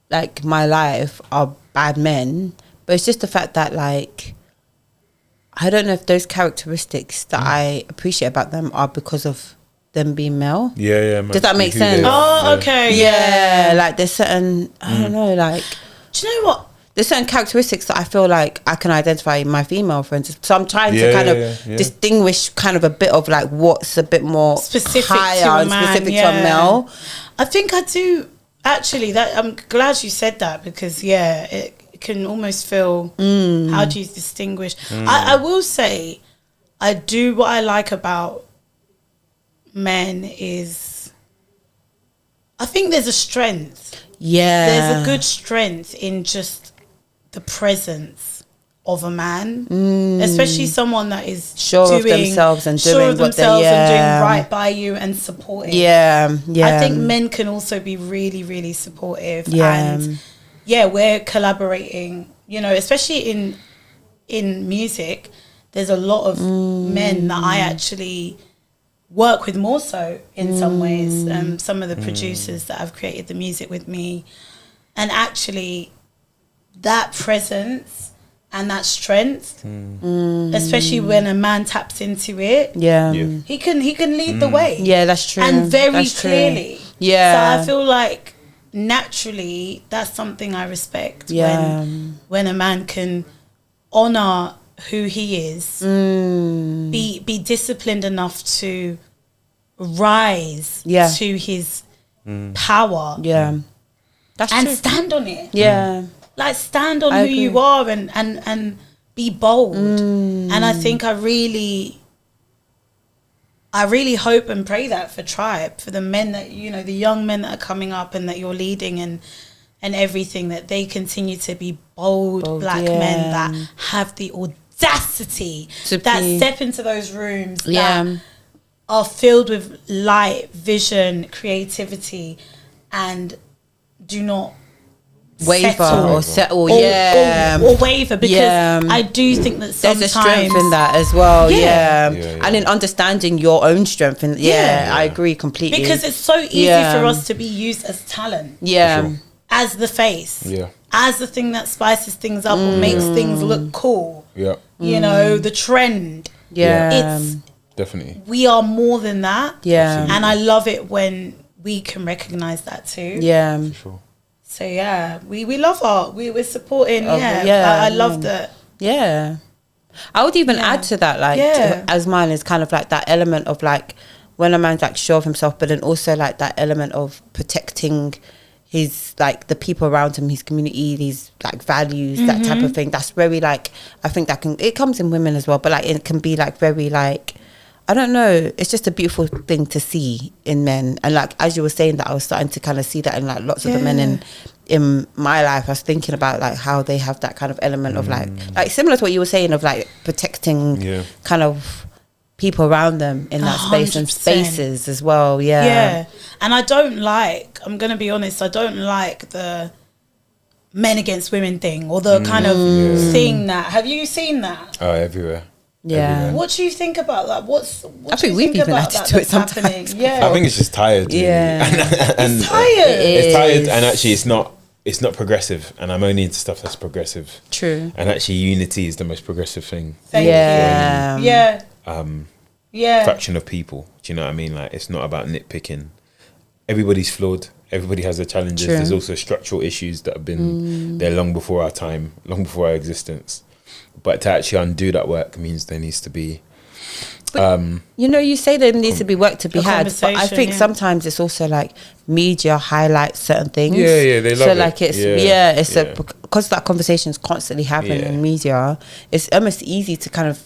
like my life are bad men, but it's just the fact that like I don't know if those characteristics that I appreciate about them are because of them being male. Yeah. Does that make sense? Oh, okay. Yeah, like there's certain I don't know, like. Do you know what? There's certain characteristics that I feel like I can identify in my female friends. So I'm trying to kind of distinguish kind of a bit of like what's a bit more specific higher to a and man, specific to a male. I think I do actually. That I'm glad you said that because it can almost feel. How do you distinguish? I will say, what I like about men is, I think there's a strength. Yeah, there's a good strength in just the presence of a man, especially someone that is sure of themselves and doing and doing right by you and supportive. I think men can also be really, really supportive. And we're collaborating, you know, especially in music. There's a lot of men that I actually work with more so in some ways. Some of the producers that have created the music with me, and actually that presence and that strength, especially when a man taps into it, he can lead the way. Yeah, that's true. And very clearly. Yeah. So I feel like naturally that's something I respect. When a man can honor who he is, be disciplined enough to rise to his power. That's and true. Stand on it. Like stand on who you are and be bold. And I think I really hope and pray that for Tribe, for the men that, you know, the young men that are coming up and that you're leading and everything, that they continue to be bold black men that have the audacity that step into those rooms that are filled with light, vision, creativity, and do not waver or settle or waver, because I do think that sometimes there's a strength in that as well. And in understanding your own strength, and I agree completely, because it's so easy for us to be used as talent, as the face, as the thing that spices things up or makes things look cool, you know, the trend. It's definitely, we are more than that. And I love it when we can recognize that too. For sure. So we love art. We're supporting. I love that. I would even add to that, like as mine is kind of like that element of like when a man's like sure of himself, but then also like that element of protecting his, like, the people around him, his community, these like values, that type of thing. That's very like, I think that it comes in women as well, but like it can be like very like, I don't know, it's just a beautiful thing to see in men. And like as you were saying that, I was starting to kind of see that in like lots of the men in my life. I was thinking about like how they have that kind of element of like similar to what you were saying of like protecting kind of people around them in that space 100%. And spaces as well. And I don't like, I'm gonna be honest, I don't like the men against women thing, or the kind of thing that, have you seen that? Oh, everywhere. Everywhere. What do you think about that? I think we've even had to do it sometimes. I think it's just tired. And it's tired. It's tired, and actually it's not progressive, and I'm only into stuff that's progressive. True. And actually unity is the most progressive thing. Fraction of people. Do you know what I mean? Like, it's not about nitpicking. Everybody's flawed. Everybody has their challenges. True. There's also structural issues that have been there long before our time, long before our existence. But to actually undo that work means there needs to be... you know, you say there needs to be work to be had, but I think sometimes it's also like media highlights certain things. They love it. So like it's because that conversation is constantly happening in media, it's almost easy to kind of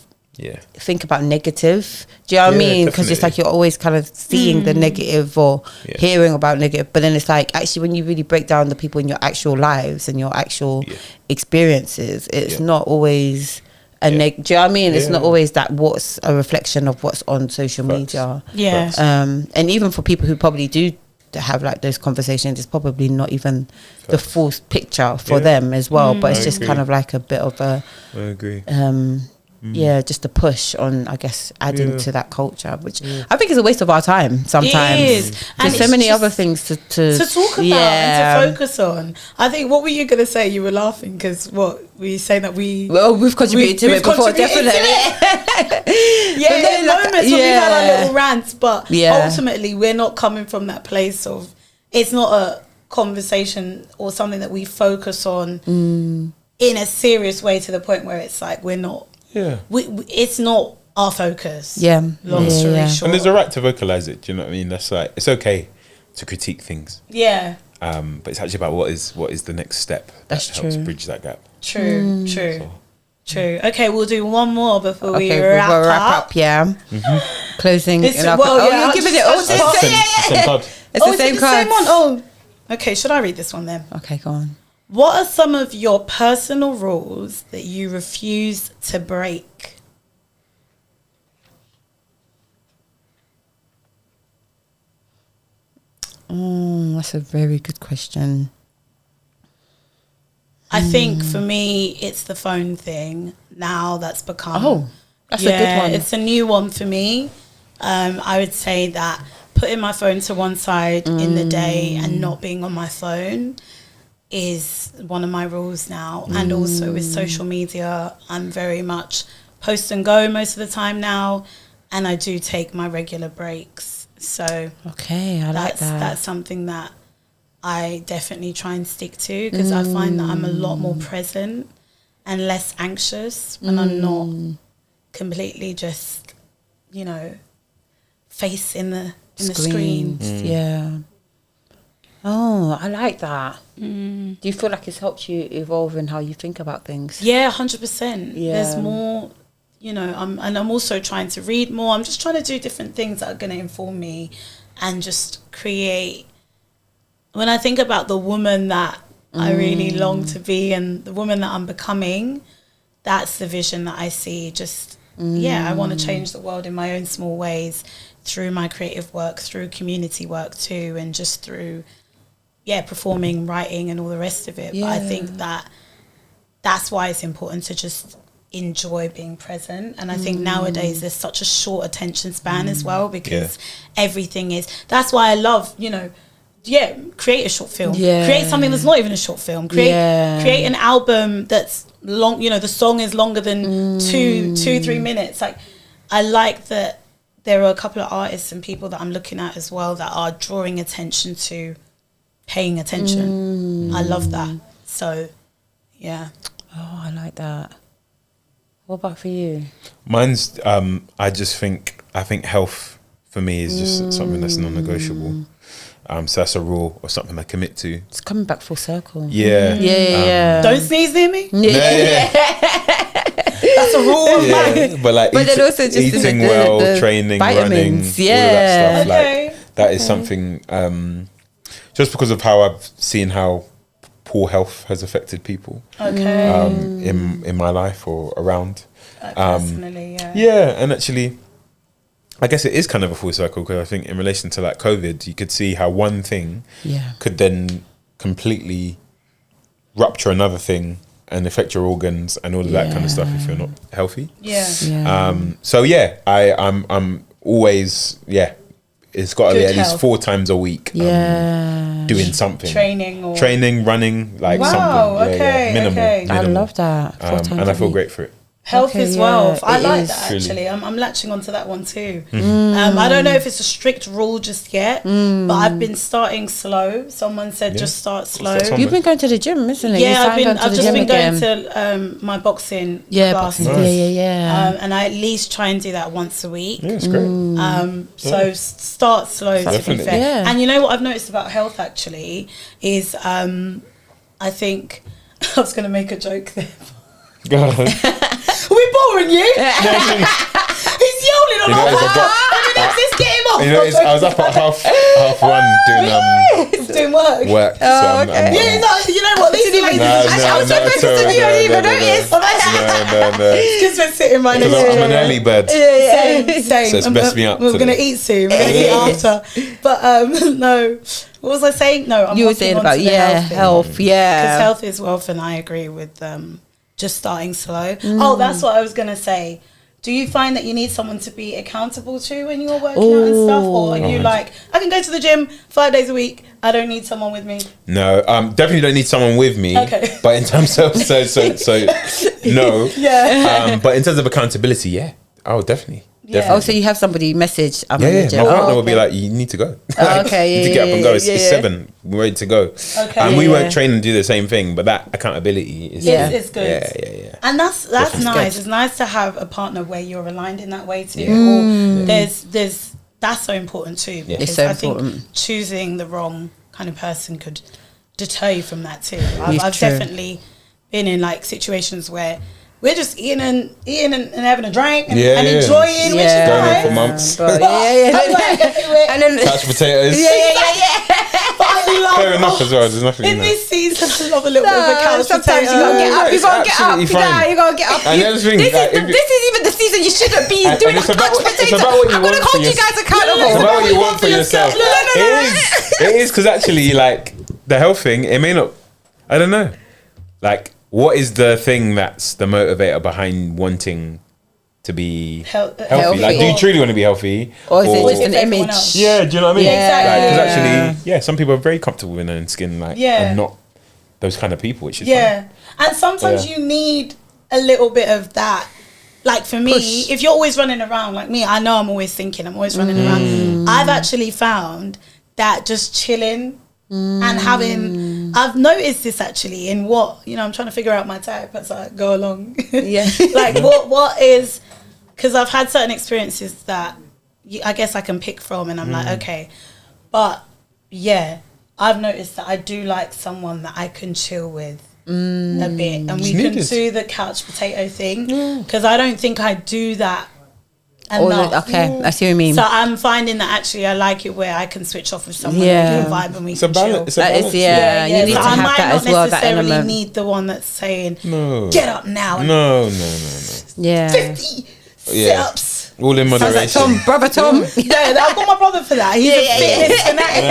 think about negative. Do you know what I mean? Because it's like you're always kind of seeing the negative or hearing about negative, but then it's like actually when you really break down the people in your actual lives and your actual experiences, it's not always do you know what I mean? It's not always that what's a reflection of what's on social media. And even for people who probably do have like those conversations, it's probably not even the full picture for them as well. But it's just kind of like a bit of a just a push on, I guess, adding to that culture, which I think is a waste of our time sometimes. It is. There's so many other things to talk about and to focus on. I think, what were you going to say? You were laughing because what were you saying that we've contributed to it before, definitely. In moments when we've had our little rants, but ultimately we're not coming from that place of, it's not a conversation or something that we focus on in a serious way to the point where it's like we're not. It's not our focus. Long story short. And there's a right to vocalize it. Do you know what I mean? That's like, it's okay to critique things. But it's actually about what is the next step that helps bridge that gap. True. Okay, we'll do one more before we wrap up. Closing. You're giving it. It's the same card. It's the same card. One. Oh, okay. Should I read this one then? Okay, go on. What are some of your personal rules that you refuse to break? That's a very good question. I think for me, it's the phone thing. Now that's become... that's a good one. It's a new one for me. I would say that putting my phone to one side in the day and not being on my phone is one of my rules now. And also with social media, I'm very much post and go most of the time now. And I do take my regular breaks. So okay, I like that. That's something that I definitely try and stick to, because I find that I'm a lot more present and less anxious when I'm not completely just, you know, face in the screens. Yeah. Oh, I like that. Do you feel like it's helped you evolve in how you think about things? Yeah, 100%. Yeah. There's more, you know, I'm also trying to read more. I'm just trying to do different things that are going to inform me and just create. When I think about the woman that I really long to be and the woman that I'm becoming, that's the vision that I see. Just, I want to change the world in my own small ways through my creative work, through community work too, and just through, performing, writing and all the rest of it. Yeah. But I think that's why it's important to just enjoy being present. And I think nowadays there's such a short attention span as well, because everything is... That's why I love, you know... create a short film. Create something that's not even a short film. Create an album that's long. You know, the song is longer than 2-3 minutes. Like, I like that there are a couple of artists and people that I'm looking at as well that are drawing attention to paying attention. I love that. So, yeah. Oh, I like that. What about for you? Mine's, I think health for me is just something that's non-negotiable. So that's a rule or something I commit to. It's coming back full circle. Yeah. Don't sneeze near me. That's a rule. But then also just eating well, training, vitamins, running, all of that stuff. Like, that is something, just because of how I've seen how poor health has affected people in my life or around. Personally, and actually, I guess it is kind of a full circle, because I think in relation to like COVID, you could see how one thing could then completely rupture another thing and affect your organs and all of that kind of stuff if you're not healthy. So I'm always it's got to be at least 4 times a week doing something, training, running, like something. Minimum. I love that. 4 times and I feel great for it. Health is wealth. I like that actually. I'm latching onto that one too. I don't know if it's a strict rule just yet, but I've been starting slow. Someone said just start slow. You've been going to the gym, isn't it? Yeah, I've just been going to my boxing classes. And I at least try and do that once a week. Yeah, it's great. So start slow, to be fair. And you know what I've noticed about health actually is I think I was going to make a joke there. Go on. Are we boring you? He's yelling on our podcast. Let's get him off. You know, I was up at half 1 doing work. You know what? These ladies. I was so focused on you. I didn't even notice. No. Because we're sitting right next to I'm an early bird. Same. So it's best me up. We're going to eat soon. We're going to eat after. But no. What was I saying? No, you were saying about health. Because health is wealth, and I agree with just starting slow. Oh, that's what I was going to say. Do you find that you need someone to be accountable to when you're working out and stuff? Or are you like, I can go to the gym 5 days a week, I don't need someone with me? No, definitely don't need someone with me. Okay. But in terms of, no. But in terms of accountability, definitely. Oh, so you have somebody message? My partner will be like, you need to go. You need to get up and go. It's 7. We're ready to go. And we won't train and do the same thing, but that accountability is it's good. Yeah. And that's nice. It's nice to have a partner where you're aligned in that way too. Or there's that's so important too. Because it's so important. Think choosing the wrong kind of person could deter you from that too. I've definitely been in like situations where we're just eating and having a drink and enjoying, which is nice. For months. I'm like, and then couch potatoes. But I Fair enough as well. There's nothing in this season. I love a little bit of a couch sometimes potato. you gotta get up. You gotta get up. You gotta get up. And this is even the season you shouldn't be doing a couch potato. I'm gonna hold you guys accountable. It's about what you want for yourself. It is because actually, like the health thing, it may not. I don't know. Like, what is the thing that's the motivator behind wanting to be healthy? Like, do you truly want to be healthy, or is it just an image? Yeah, do you know what I mean? Exactly. Because actually, some people are very comfortable in their own skin, and not those kind of people, which is fine. And sometimes you need a little bit of that. Like for me, if you're always running around like me, I know I'm always thinking, I'm always running around. I've actually found that just chilling and having, I've noticed this actually in I'm trying to figure out my type as I go along. Like what is, because I've had certain experiences that I guess I can pick from, and I'm like, okay. But I've noticed that I do like someone that I can chill with a bit, and we can do the couch potato thing, because I don't think I do that enough. I see what you mean. So I'm finding that actually I like it where I can switch off with someone and we can vibe and we can chill. It's a balance. You need to have that as well. That element. I might not necessarily need the one that's saying, get up now. No. Yeah. 50 sit-ups. All in moderation. Brother Tom. I've got my brother for that. He's a fitness fanatic.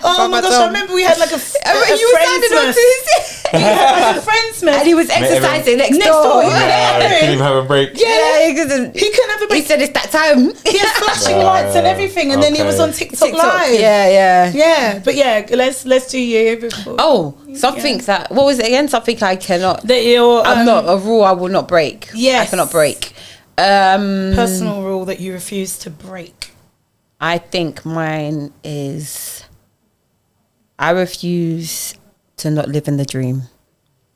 Oh my gosh, I remember we had like a friendsmas. And he was exercising next door. He couldn't even have a break. He couldn't have a break. He said it's that time. He had flashing lights and everything, and then he was on TikTok live. Yeah. But let's do you before. Oh, something that, what was it again? Something I cannot. I'm not a rule I will not break. Yes. I cannot break. Personal rule that you refuse to break. I think mine is I refuse to not live in the dream.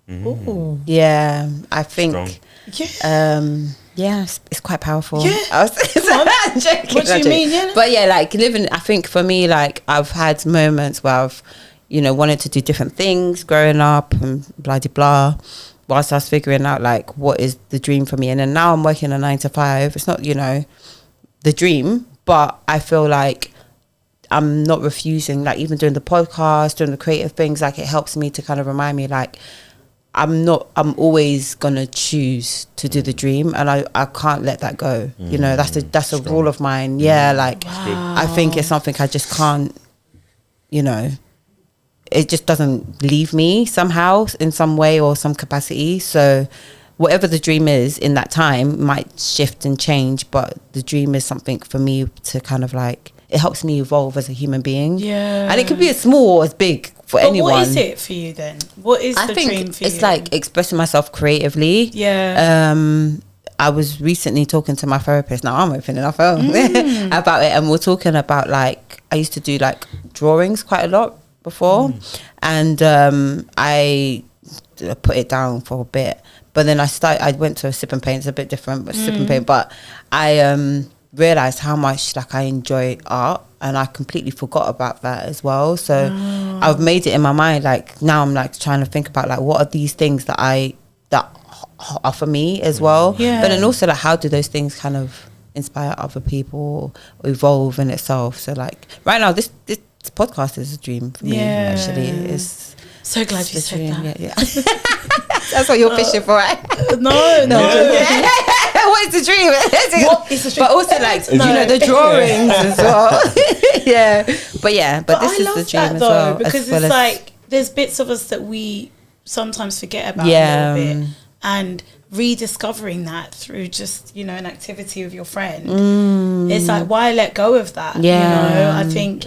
Ooh. Yeah, I think. Strong. It's quite powerful. Yeah. I'm joking. What do you mean? Yeah. But like living, I think for me, like I've had moments where I've, wanted to do different things growing up and blah de blah. Whilst I was figuring out like what is the dream for me, and then now I'm working a 9 to 5. It's not the dream, but I feel like I'm not refusing. Like even doing the podcast, doing the creative things, like it helps me to kind of remind me like I'm always gonna choose to do the dream, and I can't let that go. That's a rule of mine. I think it's something I just can't. It just doesn't leave me somehow in some way or some capacity. So whatever the dream is in that time might shift and change, but the dream is something for me to kind of like, it helps me evolve as a human being. Yeah. And it could be as small or as big for anyone. What is it for you then? What is the dream for you? It's like expressing myself creatively. Yeah. I was recently talking to my therapist. Now I'm opening up about it, and we're talking about like, I used to do like drawings quite a lot before, and I put it down for a bit, but then I went to a sip and paint. It's a bit different, but sip and paint. But I realized how much like I enjoy art, and I completely forgot about that as well. So I've made it in my mind. Like now I'm like trying to think about like what are these things that are for me as well. Yeah. But then also like how do those things kind of inspire other people or evolve in itself? So like right now this podcast is a dream for me. Actually, it's so glad you said that. Yeah. That's what you're fishing for, right? No. What is the dream? What is the dream? But also like the drawings as well. But this is the dream as well. Because it's like there's bits of us that we sometimes forget about a little bit, and rediscovering that through just an activity with your friend. It's like, why let go of that? I think.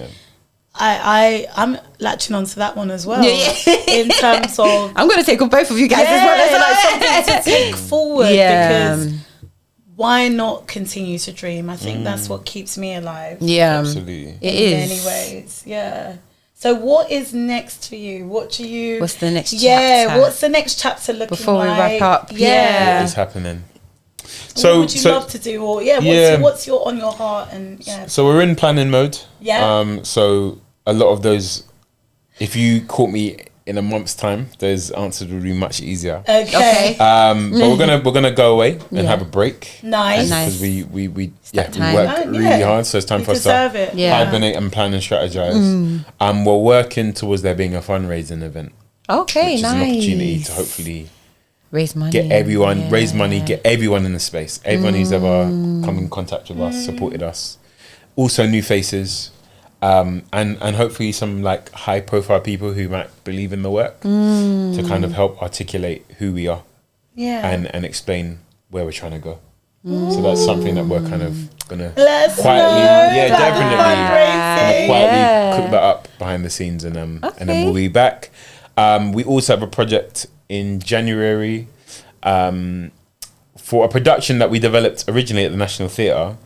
I'm latching onto that one as well. In terms of, I'm going to take on both of you guys as well. Like something to take forward. Because why not continue to dream? I think that's what keeps me alive. Yeah, absolutely. It is. In many ways. Yeah. So what is next for you? What's the next chapter? Yeah. What's the next chapter looking like? Before we wrap up. Yeah. What is happening? So what would you love to do? Or what's on your heart? And So we're in planning mode. Yeah. So a lot of those, if you caught me in a month's time, those answers will be much easier. Okay. But we're gonna go away and have a break. Nice. Because we work really hard, so it's time for us to hibernate and plan and strategize. We're working towards there being a fundraising event. Okay, which is an opportunity to hopefully raise money, get everyone get everyone in the space. Everyone who's ever come in contact with us, supported us. Also new faces. And hopefully some like high profile people who might believe in the work to kind of help articulate who we are and explain where we're trying to go. So that's something that we're kind of gonna quietly cook that up behind the scenes, and then we'll be back. We also have a project in January for a production that we developed originally at the National Theatre,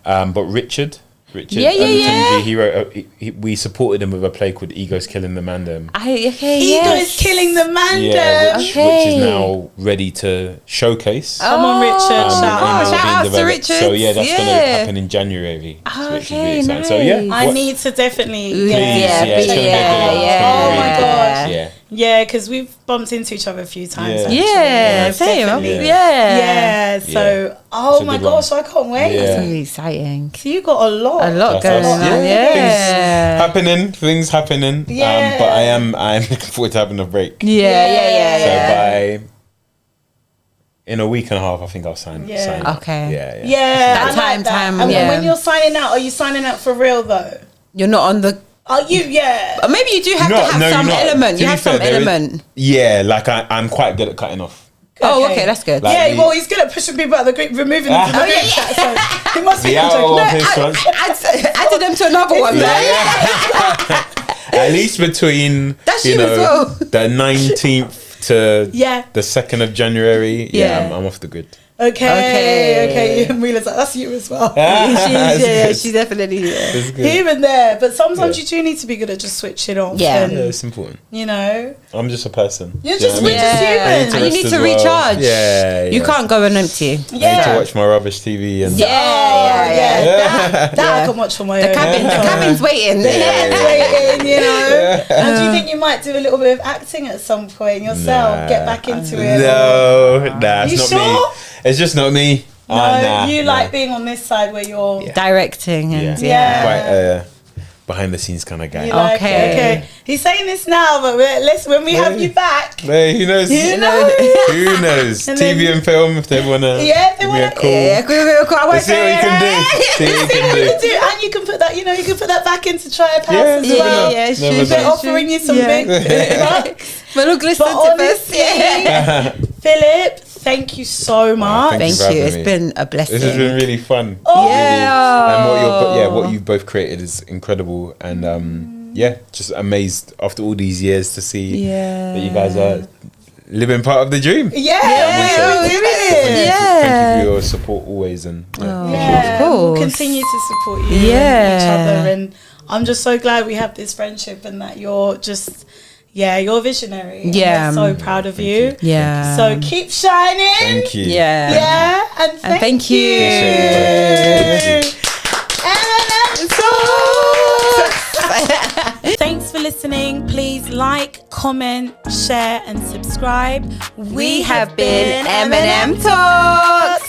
but Richard, he wrote. We supported him with a play called "Ego's Killing the Mandem." Ego's Killing the Mandem. Which is now ready to showcase. Come on, Richard! Shout out to Richard. So that's going to happen in January. Which is really exciting. Nice. So I need to definitely. Please, it's gonna be Oh my gosh! Yeah. Yeah, because we've bumped into each other a few times. Same. So, oh my gosh, I can't wait. That's really exciting. So you got a lot going on. Things happening. But I'm looking forward to having a break. So in a week and a half, I think I'll sign. Okay. That time. And when you're signing out, are you signing out for real though? You're not on the. Are you? Yeah. But maybe you do have to have some element. You have some element. Like I'm quite good at cutting off. Oh, okay, that's good. Like well, he's good at pushing people out of the group, removing them from the group chat. So he must be added them to another one. At least between the 19th to the 2nd of January. I'm off the grid. Okay. Mila's like, that's you as well. She's definitely here and there. But sometimes you do need to be good at just switching off. Yeah, it's important. You know, I'm just a person. You're just human, and you need to recharge. You can't go on empty. I need to watch my rubbish TV and that I can watch for my own. The cabin's waiting. You know. And do you think you might do a little bit of acting at some point yourself? Get back into it? No, it's not me. It's just not me. You like being on this side where you're directing and quite behind the scenes kind of guy. Okay. He's saying this now, but listen, when we have you back, who knows? Who knows? TV and film, if they wanna, give me a call. Let's see what you can do. And you can put that, you can put that back into Triad House as well. They're offering you some big bucks. But look, listen to this. Philip, thank you so much. Thank you. It's been a blessing. This has been really fun. And what you've both created is incredible. And just amazed after all these years to see that you guys are living part of the dream. Thank you for your support always, and of course we'll continue to support you and each other. And I'm just so glad we have this friendship and that you're just. You're visionary. I'm so proud of you. So keep shining. Thank you. And thank you. Thanks for listening. Please like, comment, share, and subscribe. We have been MNM Talks.